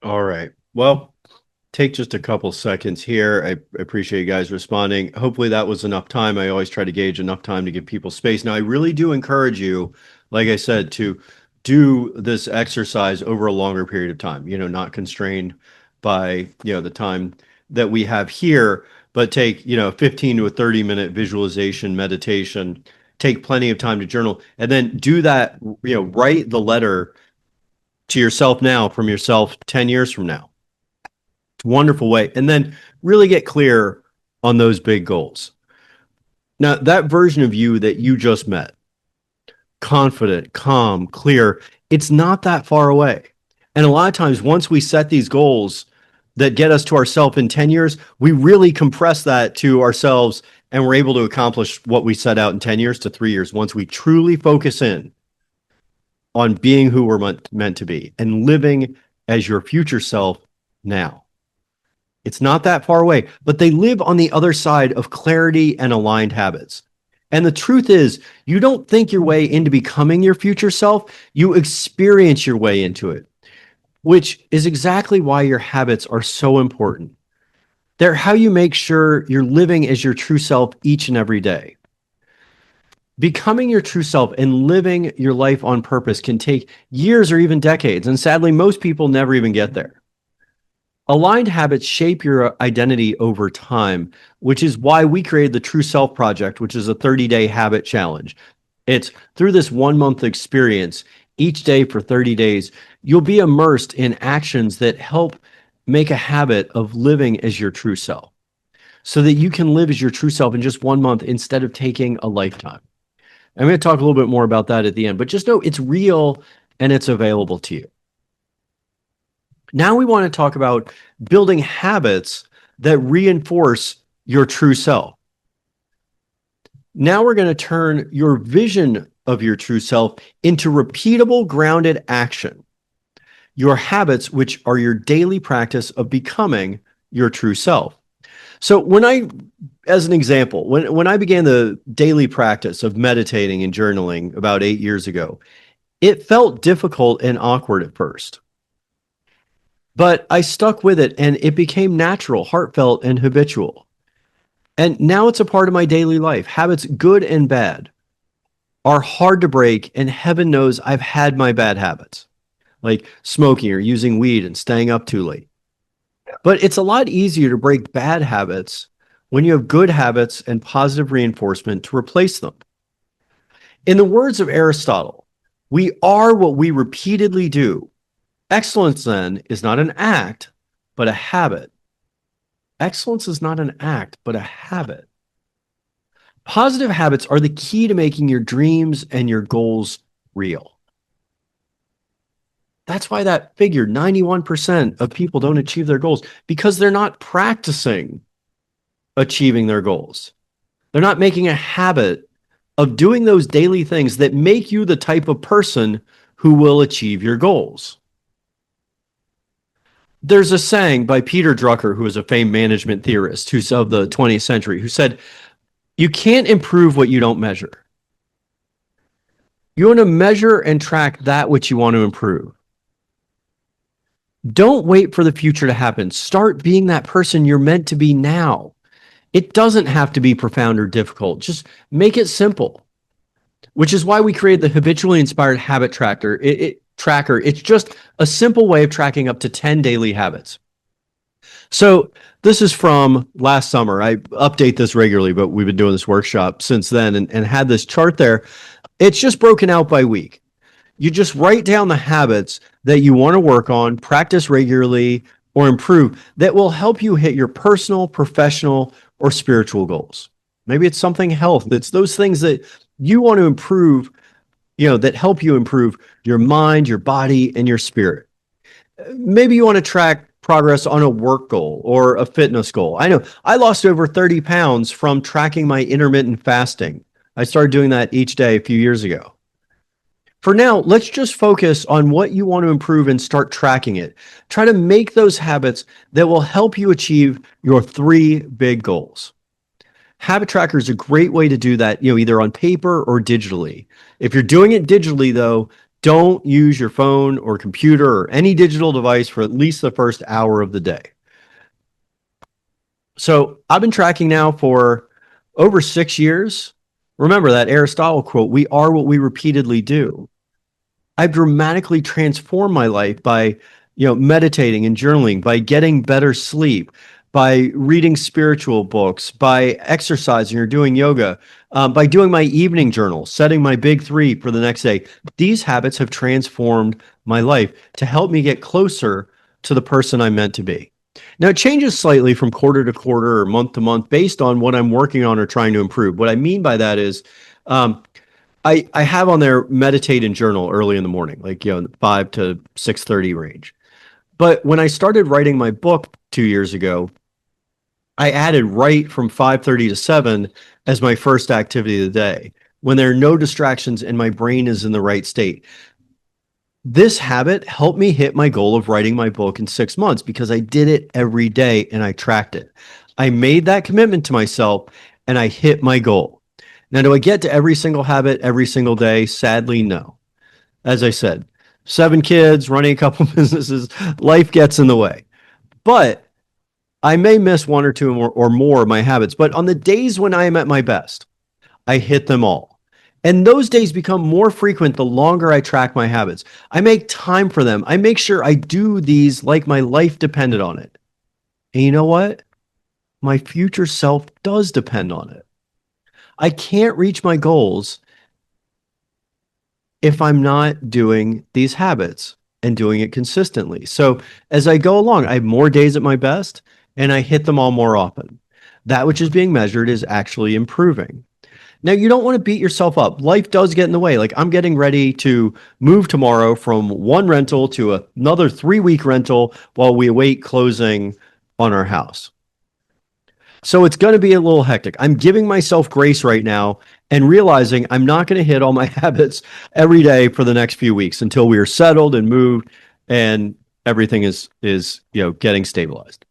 All right. Well, take just a couple seconds here. I appreciate you guys responding. Hopefully that was enough time. I always try to gauge enough time to give people space. Now, I really do encourage you, like I said, to do this exercise over a longer period of time, not constrained by, the time that we have here, but take, 15 to a 30-minute visualization, meditation, take plenty of time to journal, and then do that, write the letter to yourself now from yourself 10 years from now. Wonderful way. And then really get clear on those big goals. Now, that version of you that you just met, confident, calm, clear, it's not that far away. And a lot of times, once we set these goals that get us to ourselves in 10 years, we really compress that to ourselves and we're able to accomplish what we set out in 10 years to 3 years once we truly focus in on being who we're meant to be and living as your future self now. It's not that far away, but they live on the other side of clarity and aligned habits. And the truth is, you don't think your way into becoming your future self, you experience your way into it, which is exactly why your habits are so important. They're how you make sure you're living as your true self each and every day. Becoming your true self and living your life on purpose can take years or even decades, and sadly, most people never even get there. Aligned habits shape your identity over time, which is why we created the True Self Project, which is a 30-day habit challenge. It's through this 1-month experience, each day for 30 days, you'll be immersed in actions that help make a habit of living as your true self so that you can live as your true self in just 1 month instead of taking a lifetime. I'm going to talk a little bit more about that at the end, but just know it's real and it's available to you. Now we want to talk about building habits that reinforce your true self. Now we're going to turn your vision of your true self into repeatable, grounded action. Your habits, which are your daily practice of becoming your true self. So as an example, when I began the daily practice of meditating and journaling about 8 years ago, it felt difficult and awkward at first. But I stuck with it and it became natural, heartfelt, and habitual. And now it's a part of my daily life. Habits, good and bad, are hard to break, and heaven knows I've had my bad habits, like smoking or using weed and staying up too late. But it's a lot easier to break bad habits when you have good habits and positive reinforcement to replace them. In the words of Aristotle, we are what we repeatedly do. Excellence, then, is not an act, but a habit. Excellence is not an act, but a habit. Positive habits are the key to making your dreams and your goals real. That's why that figure, 91% of people don't achieve their goals, because they're not practicing achieving their goals. They're not making a habit of doing those daily things that make you the type of person who will achieve your goals. There's a saying by Peter Drucker, who is a famed management theorist who's of the 20th century, who said, you can't improve what you don't measure. You want to measure and track that which you want to improve. Don't wait for the future to happen. Start being that person you're meant to be now. It doesn't have to be profound or difficult. Just make it simple, which is why we created the Habitually Inspired Habit Tracker. It's just a simple way of tracking up to 10 daily habits. So this is from last summer. I update this regularly, but we've been doing this workshop since then and had this chart there. It's just broken out by week. You just write down the habits that you want to work on, practice regularly, or improve that will help you hit your personal, professional, or spiritual goals. Maybe it's something health. It's those things that you want to improve, that help you improve your mind, your body, and your spirit. Maybe you want to track progress on a work goal or a fitness goal. I know I lost over 30 pounds from tracking my intermittent fasting. I started doing that each day a few years ago. For now, let's just focus on what you want to improve and start tracking it. Try to make those habits that will help you achieve your 3 big goals. Habit Tracker is a great way to do that, either on paper or digitally. If you're doing it digitally, though, Don't use your phone or computer or any digital device for at least the first hour of the day. So I've been tracking now for over 6 years. Remember that Aristotle quote, we are what we repeatedly do. I've dramatically transformed my life by, meditating and journaling, by getting better sleep, by reading spiritual books, by exercising or doing yoga, by doing my evening journal, setting my big three for the next day. These habits have transformed my life to help me get closer to the person I'm meant to be. Now, it changes slightly from quarter to quarter or month to month based on what I'm working on or trying to improve. What I mean by that is, I have on there meditate and journal early in the morning, like 5 to 6:30 range. But when I started writing my book 2 years ago, I added right from 5:30 to 7 as my first activity of the day, when there are no distractions and my brain is in the right state. This habit helped me hit my goal of writing my book in 6 months because I did it every day and I tracked it. I made that commitment to myself and I hit my goal. Now, do I get to every single habit every single day? Sadly, no. As I said, 7 kids, running a couple businesses, life gets in the way. But I may miss one or two or more of my habits. But on the days when I am at my best, I hit them all. And those days become more frequent the longer I track my habits. I make time for them. I make sure I do these like my life depended on it. And you know what? My future self does depend on it. I can't reach my goals if I'm not doing these habits and doing it consistently. So as I go along, I have more days at my best and I hit them all more often. That which is being measured is actually improving. Now, you don't want to beat yourself up. Life does get in the way. Like, I'm getting ready to move tomorrow from one rental to another 3-week rental while we await closing on our house. So it's going to be a little hectic. I'm giving myself grace right now and realizing I'm not going to hit all my habits every day for the next few weeks until we are settled and moved and everything is getting stabilized.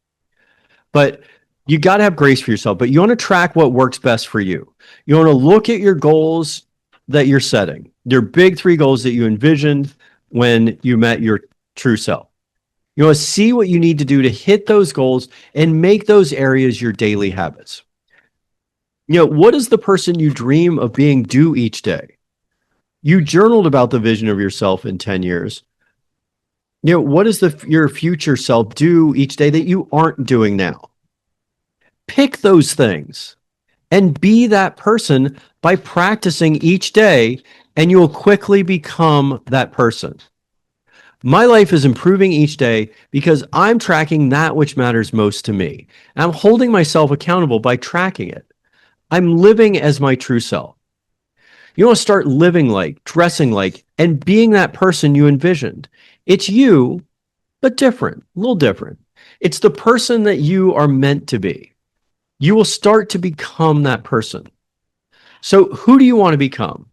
But you got to have grace for yourself, but you want to track what works best for you. You want to look at your goals that you're setting, your big 3 goals that you envisioned when you met your true self. You want to see what you need to do to hit those goals and make those areas your daily habits. What does the person you dream of being do each day? You journaled about the vision of yourself in 10 years. What does your future self do each day that you aren't doing now? Pick those things and be that person by practicing each day, and you will quickly become that person. My life is improving each day because I'm tracking that which matters most to me. And I'm holding myself accountable by tracking it. I'm living as my true self. You want to start living like, dressing like, and being that person you envisioned. It's you, but different, a little different. It's the person that you are meant to be. You will start to become that person. So who do you want to become?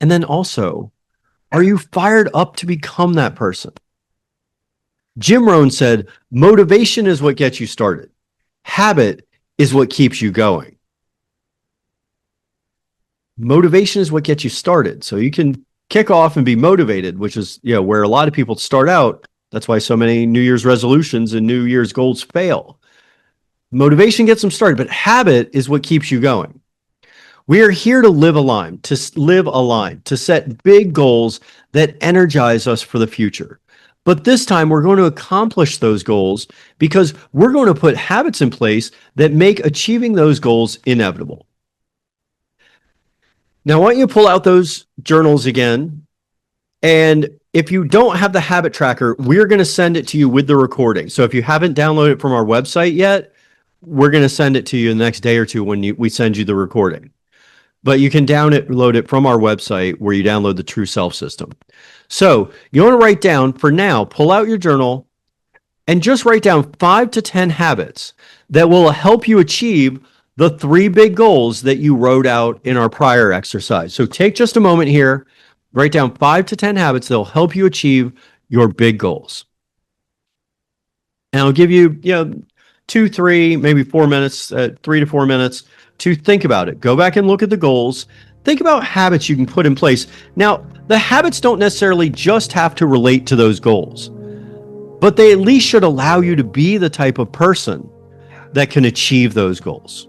And then also, are you fired up to become that person? Jim Rohn said, motivation is what gets you started. Habit is what keeps you going. Motivation is what gets you started. So you can kick off and be motivated, which is where a lot of people start out. That's why so many New Year's resolutions and New Year's goals fail. Motivation gets them started, but habit is what keeps you going. We are here to live aligned, to set big goals that energize us for the future. But this time we're going to accomplish those goals because we're going to put habits in place that make achieving those goals inevitable. Now, why don't you pull out those journals again? And if you don't have the habit tracker, we're going to send it to you with the recording. So if you haven't downloaded it from our website yet, we're going to send it to you the next day or two when we send you the recording. But you can download it from our website where you download the True Self system. So you want to write down, for now, pull out your journal and just write down 5 to 10 habits that will help you achieve the 3 big goals that you wrote out in our prior exercise. So take just a moment here, write down 5 to 10 habits that will help you achieve your big goals. And I'll give you, 2, 3, maybe 4 minutes, 3 to 4 minutes to think about it. Go back and look at the goals think about habits you can put in place. Now, the habits don't necessarily just have to relate to those goals, but they at least should allow you to be the type of person that can achieve those goals.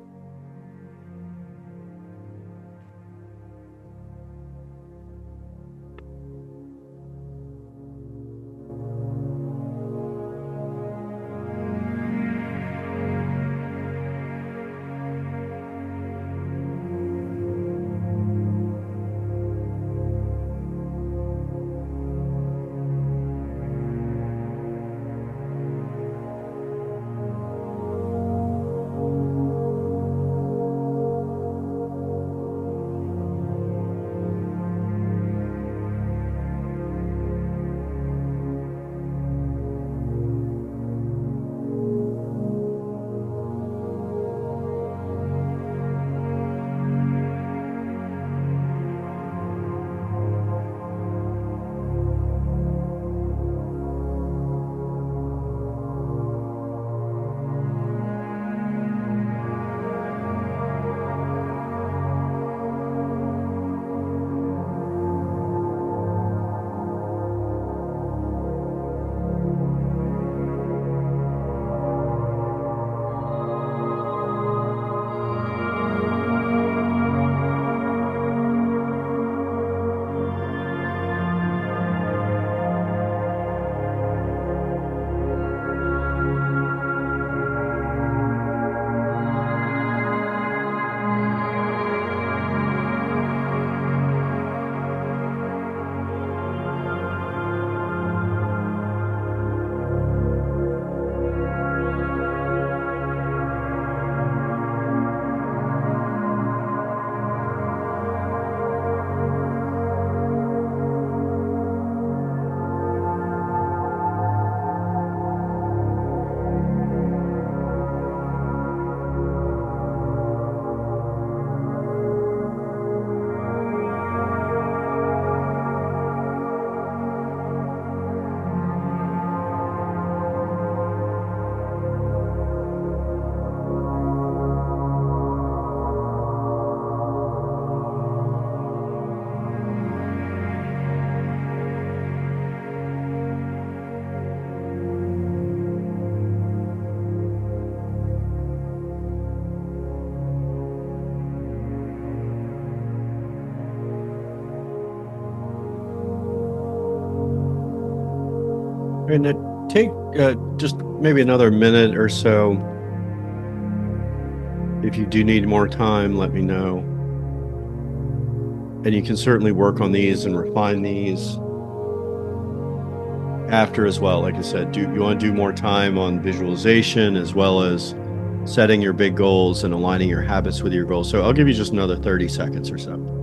And take just maybe another minute or so. If you do need more time, let me know. And you can certainly work on these and refine these after as well. Like I said, you want to do more time on visualization as well as setting your big goals and aligning your habits with your goals. So I'll give you just another 30 seconds or so.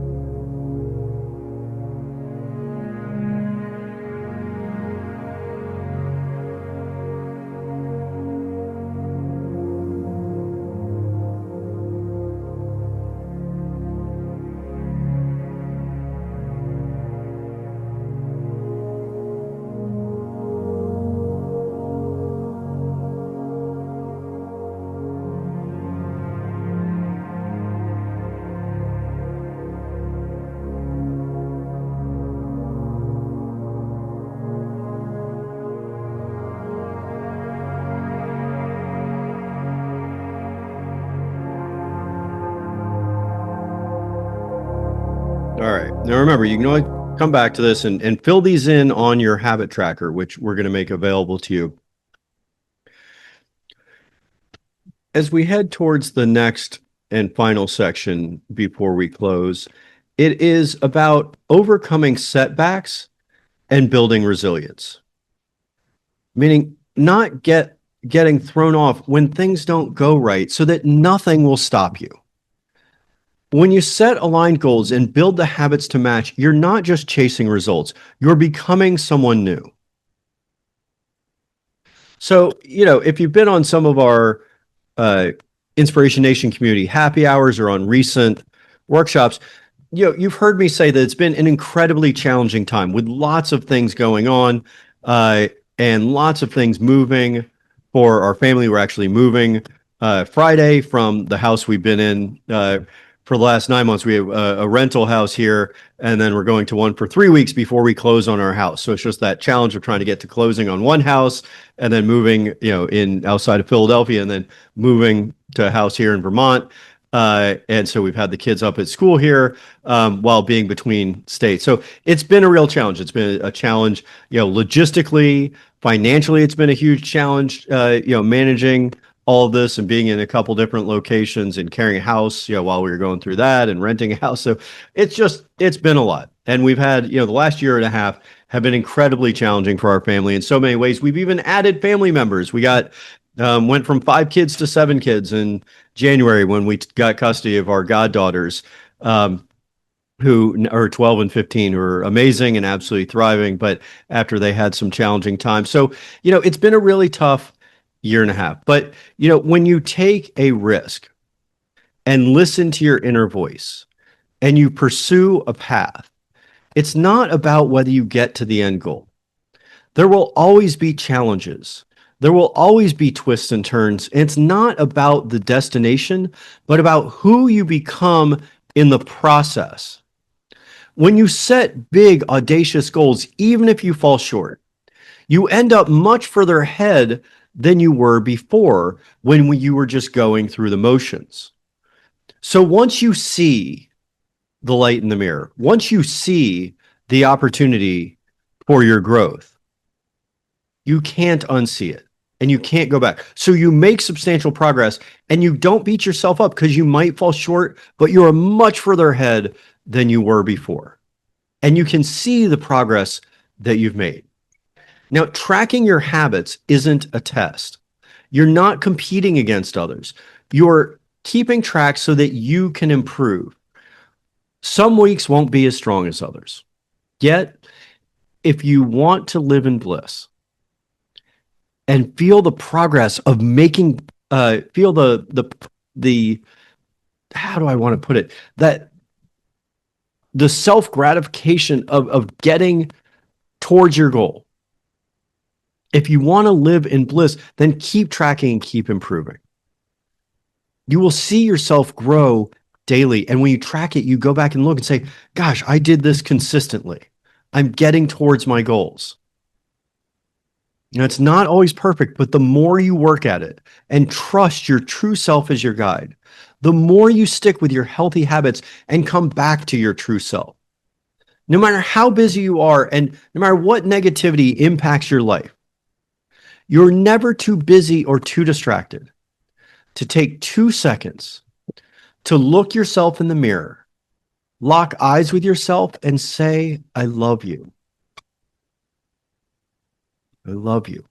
All right. Now remember, you can always come back to this and fill these in on your habit tracker, which we're going to make available to you. As we head towards the next and final section before we close, it is about overcoming setbacks and building resilience. Meaning not getting thrown off when things don't go right so that nothing will stop you. When you set aligned goals and build the habits to match, you're not just chasing results, you're becoming someone new. So, if you've been on some of our Inspiration Nation community happy hours or on recent workshops, you've heard me say that it's been an incredibly challenging time with lots of things going on and lots of things moving for our family. We're actually moving Friday from the house we've been in for the last 9 months. We have a rental house here, and then we're going to one for 3 weeks before we close on our house. So it's just that challenge of trying to get to closing on one house and then moving, in outside of Philadelphia, and then moving to a house here in Vermont. And so we've had the kids up at school here while being between states. So it's been a real challenge. It's been a challenge, logistically, financially. It's been a huge challenge, managing all of this and being in a couple different locations and carrying a house, while we were going through that and renting a house. So it's been a lot. And we've had, the last year and a half have been incredibly challenging for our family in so many ways. We've even added family members. We went from 5 kids to 7 kids in January when we got custody of our goddaughters, who are 12 and 15, who are amazing and absolutely thriving, but after they had some challenging times. So, it's been a really tough year and a half. But, when you take a risk and listen to your inner voice and you pursue a path, it's not about whether you get to the end goal. There will always be challenges. There will always be twists and turns. It's not about the destination, but about who you become in the process. When you set big, audacious goals, even if you fall short, you end up much further ahead than you were before when you were just going through the motions. So once you see the light in the mirror, once you see the opportunity for your growth, you can't unsee it and you can't go back. So you make substantial progress and you don't beat yourself up because you might fall short, but you're much further ahead than you were before. And you can see the progress that you've made. Now, tracking your habits isn't a test. You're not competing against others. You're keeping track so that you can improve. Some weeks won't be as strong as others. Yet, if you want to live in bliss and feel the progress of making, feel the how do I want to put it? That the self-gratification of getting towards your goal. If you want to live in bliss, then keep tracking and keep improving. You will see yourself grow daily. And when you track it, you go back and look and say, gosh, I did this consistently. I'm getting towards my goals. It's not always perfect, but the more you work at it and trust your true self as your guide, the more you stick with your healthy habits and come back to your true self. No matter how busy you are and no matter what negativity impacts your life, you're never too busy or too distracted to take 2 seconds to look yourself in the mirror, lock eyes with yourself, and say, I love you. I love you.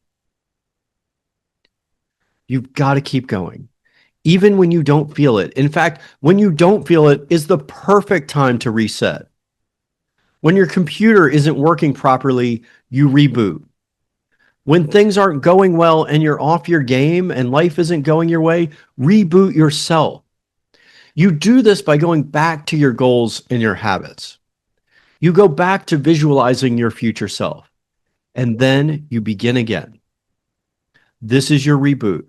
You've got to keep going, even when you don't feel it. In fact, when you don't feel it is the perfect time to reset. When your computer isn't working properly, you reboot. When things aren't going well and you're off your game and life isn't going your way, reboot yourself. You do this by going back to your goals and your habits. You go back to visualizing your future self, and then you begin again. This is your reboot.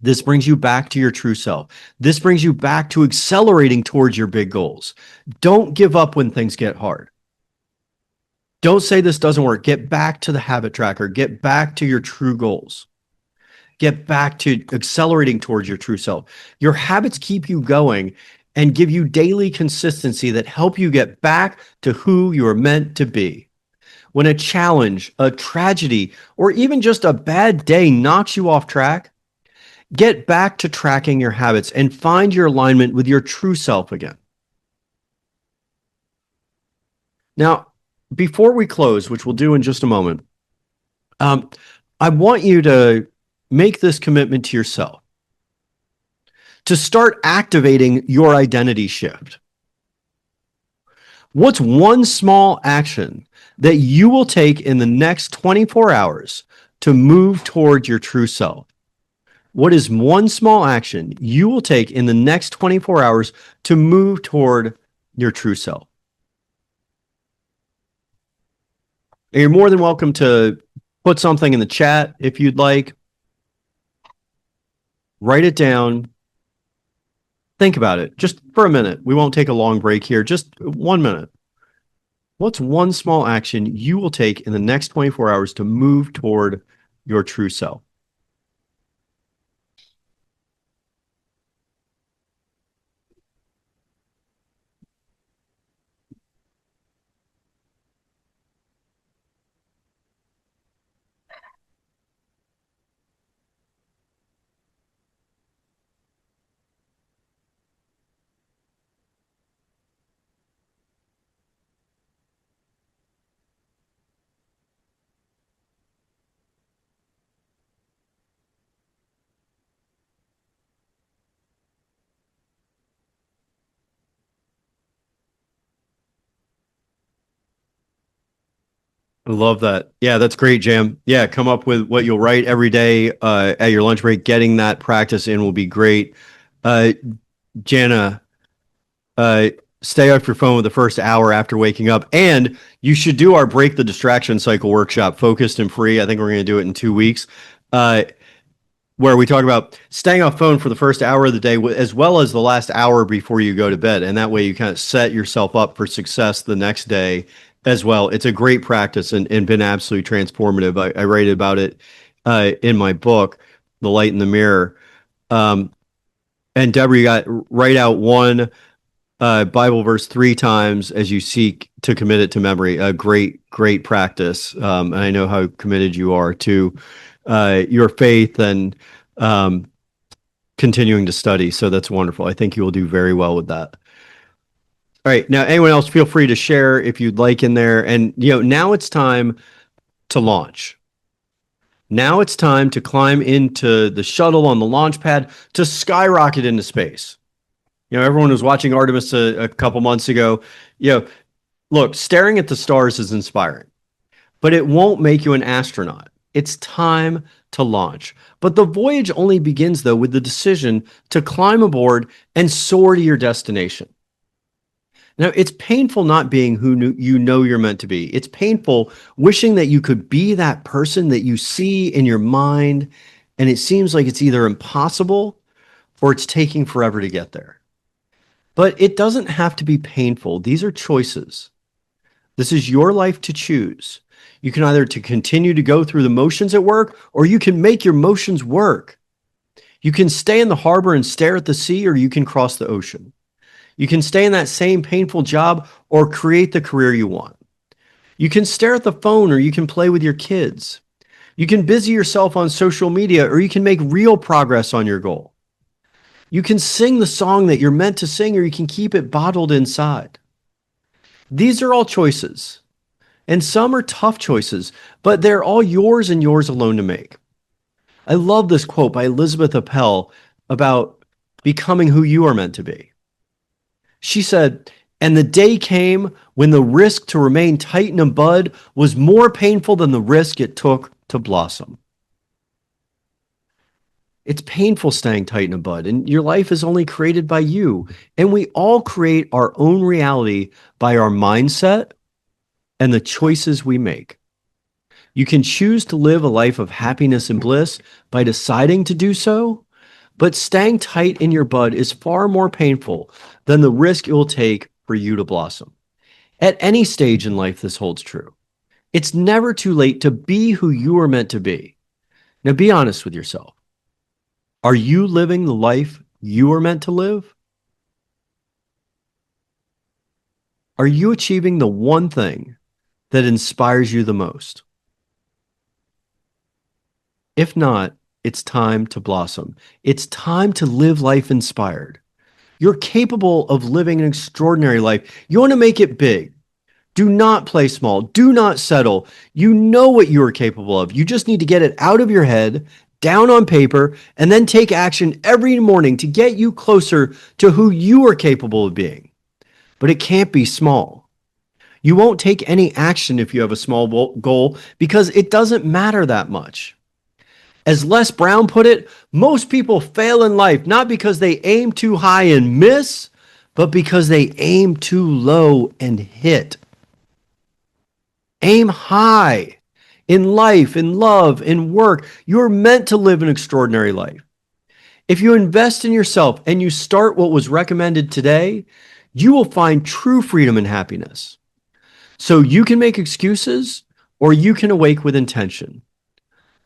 This brings you back to your true self. This brings you back to accelerating towards your big goals. Don't give up when things get hard. Don't say this doesn't work. Get back to the habit tracker. Get back to your true goals. Get back to accelerating towards your true self. Your habits keep you going and give you daily consistency that help you get back to who you are meant to be. When a challenge, a tragedy, or even just a bad day knocks you off track, get back to tracking your habits and find your alignment with your true self again. Now, before we close, which we'll do in just a moment, I want you to make this commitment to yourself to start activating your identity shift. What's one small action that you will take in the next 24 hours to move toward your true self? What is one small action you will take in the next 24 hours to move toward your true self? And you're more than welcome to put something in the chat if you'd like. Write it down. Think about it just for a minute. We won't take a long break here, just 1 minute. What's one small action you will take in the next 24 hours to move toward your true self? I love that. Yeah, that's great, Jam. Yeah, come up with what you'll write every day at your lunch break. Getting that practice in will be great. Uh, Jana, uh, stay off your phone with the first hour after waking up. And you should do our Break the Distraction Cycle workshop, focused and free. I think we're going to do it in 2 weeks. Uh, where we talk about staying off phone for the first hour of the day as well as the last hour before you go to bed, and that way you kind of set yourself up for success the next day as well. It's a great practice and been absolutely transformative. I write about it in my book, The Light in the Mirror. um, and Deborah, you got write out one Bible verse 3 times as you seek to commit it to memory. A great practice. And I know how committed you are to your faith and um, continuing to study. So that's wonderful. I think you will do very well with that. All right. Now, anyone else, feel free to share if you'd like in there. And, now it's time to launch. Now it's time to climb into the shuttle on the launch pad to skyrocket into space. Everyone was watching Artemis a couple months ago. Look, staring at the stars is inspiring, but it won't make you an astronaut. It's time to launch. But the voyage only begins, though, with the decision to climb aboard and soar to your destination. Now, it's painful not being who you know you're meant to be. It's painful wishing that you could be that person that you see in your mind, and it seems like it's either impossible or it's taking forever to get there. But it doesn't have to be painful. These are choices. This is your life to choose. You can either to continue to go through the motions at work, or you can make your motions work. You can stay in the harbor and stare at the sea, or you can cross the ocean. You can stay in that same painful job or create the career you want. You can stare at the phone, or you can play with your kids. You can busy yourself on social media, or you can make real progress on your goal. You can sing the song that you're meant to sing, or you can keep it bottled inside. These are all choices, and some are tough choices, but they're all yours and yours alone to make. I love this quote by Elizabeth Appel about becoming who you are meant to be. She said, "And the day came when the risk to remain tight in a bud was more painful than the risk it took to blossom." It's painful staying tight in a bud, and your life is only created by you. And we all create our own reality by our mindset and the choices we make. You can choose to live a life of happiness and bliss by deciding to do so, but staying tight in your bud is far more painful than the risk it will take for you to blossom. At any stage in life, this holds true. It's never too late to be who you are meant to be. Now, be honest with yourself. Are you living the life you are meant to live? Are you achieving the one thing that inspires you the most? If not, it's time to blossom. It's time to live life inspired. You're capable of living an extraordinary life. You want to make it big. Do not play small. Do not settle. You know what you are capable of. You just need to get it out of your head, down on paper, and then take action every morning to get you closer to who you are capable of being. But it can't be small. You won't take any action if you have a small goal because it doesn't matter that much. As Les Brown put it, most people fail in life not because they aim too high and miss, but because they aim too low and hit. Aim high in life, in love, in work. You're meant to live an extraordinary life. If you invest in yourself and you start what was recommended today, you will find true freedom and happiness. So you can make excuses or you can awake with intention.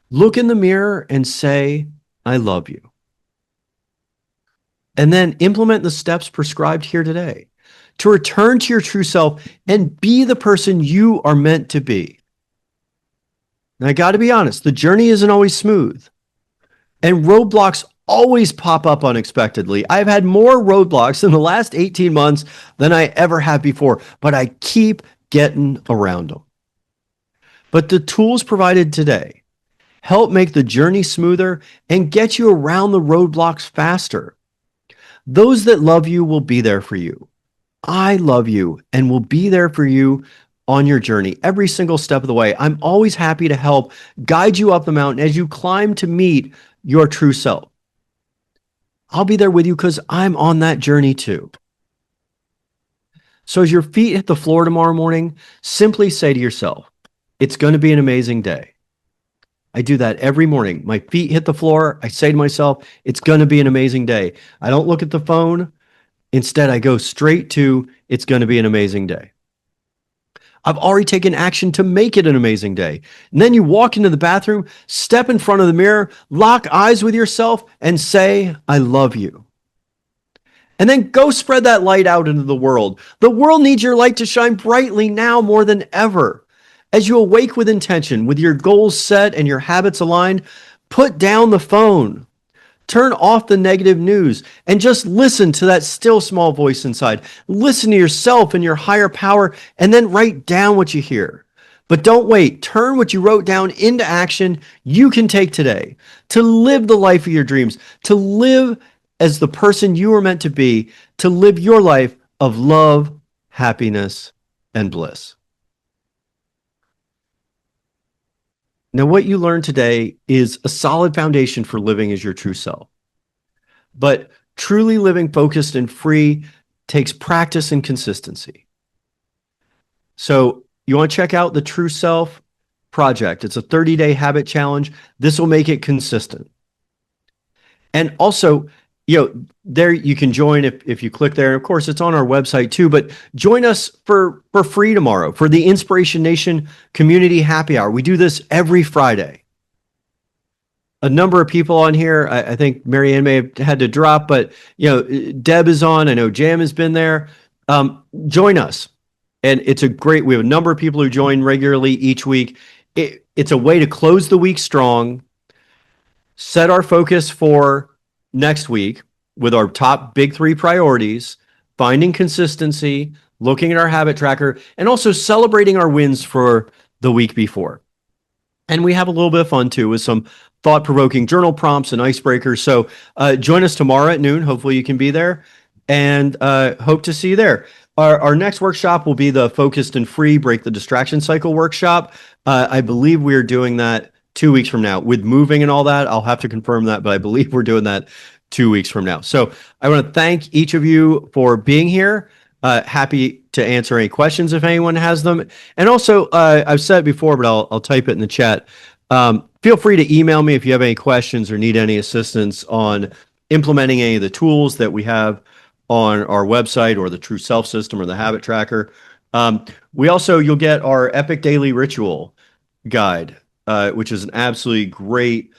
Look in the mirror and say, I love you. And then implement the steps prescribed here today to return to your true self and be the person you are meant to be. And I got to be honest, the journey isn't always smooth, and roadblocks always pop up unexpectedly. I've had more roadblocks in the last 18 months than I ever have before, but I keep getting around them. But the tools provided today help make the journey smoother and get you around the roadblocks faster. Those that love you will be there for you. I love you and will be there for you on your journey every single step of the way. I'm always happy to help guide you up the mountain as you climb to meet your true self. I'll be there with you because I'm on that journey too. So as your feet hit the floor tomorrow morning, simply say to yourself, it's going to be an amazing day. I do that every morning. My feet hit the floor. I say to myself, it's going to be an amazing day. I don't look at the phone. Instead, I go straight to, it's going to be an amazing day. I've already taken action to make it an amazing day. And then you walk into the bathroom, step in front of the mirror, lock eyes with yourself, and say, I love you. And then go spread that light out into the world. The world needs your light to shine brightly now more than ever. As you awake with intention, with your goals set and your habits aligned, put down the phone. Turn off the negative news and just listen to that still small voice inside. Listen to yourself and your higher power, and then write down what you hear. But don't wait. Turn what you wrote down into action you can take today to live the life of your dreams, to live as the person you are meant to be, to live your life of love, happiness, and bliss. Now, what you learned today is a solid foundation for living as your true self. But truly living focused and free takes practice and consistency. So you want to check out the True Self Project. It's a 30-day habit challenge. This will make it consistent. And also, there you can join if you click there. Of course, it's on our website too, but join us for free tomorrow for the Inspiration Nation Community Happy Hour. We do this every Friday. A number of people on here, I think Marianne may have had to drop, but Deb is on. I know Jam has been there. Join us. And we have a number of people who join regularly each week. It's a way to close the week strong, set our focus for next week with our top big 3 priorities, finding consistency, looking at our habit tracker, and also celebrating our wins for the week before. And we have a little bit of fun too with some thought-provoking journal prompts and icebreakers. So join us tomorrow at noon. Hopefully you can be there, and hope to see you there. Our next workshop will be the Focused and Free Break the Distraction Cycle workshop. I believe we are doing that 2 weeks from now with moving and all that. I'll have to confirm that, but I believe we're doing that 2 weeks from now. So I want to thank each of you for being here. Happy to answer any questions if anyone has them. And also, I've said it before, but I'll type it in the chat. Feel free to email me if you have any questions or need any assistance on implementing any of the tools that we have on our website or the True Self System or the Habit Tracker. You'll get our Epic Daily Ritual guide, which is an absolutely great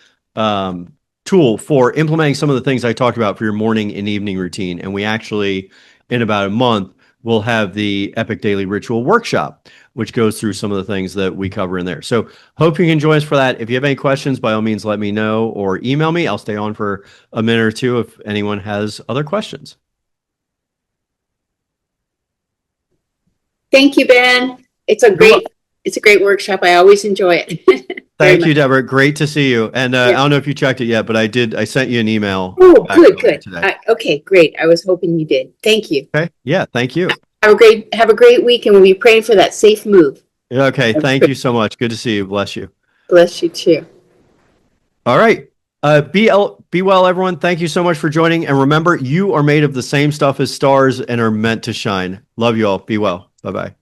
tool for implementing some of the things I talked about for your morning and evening routine. And we actually, in about a month, will have the Epic Daily Ritual workshop, which goes through some of the things that we cover in there. So hope you can join us for that. If you have any questions, by all means, let me know or email me. I'll stay on for a minute or two if anyone has other questions. Thank you, Ben. It's a great workshop. I always enjoy it. Thank you, Deborah. Great to see you. And I don't know if you checked it yet, but I sent you an email. Oh, good. Today. Okay, great. I was hoping you did. Thank you. Okay. Yeah, thank you. Have a great week, and we'll be praying for that safe move. Okay, thank you so much. Good to see you. Bless you. Bless you too. All right. Be well, everyone. Thank you so much for joining. And remember, you are made of the same stuff as stars and are meant to shine. Love you all. Be well. Bye-bye.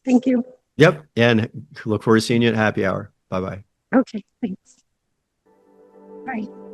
Thank you. Yep. And look forward to seeing you at happy hour. Bye-bye. Okay, thanks. Bye.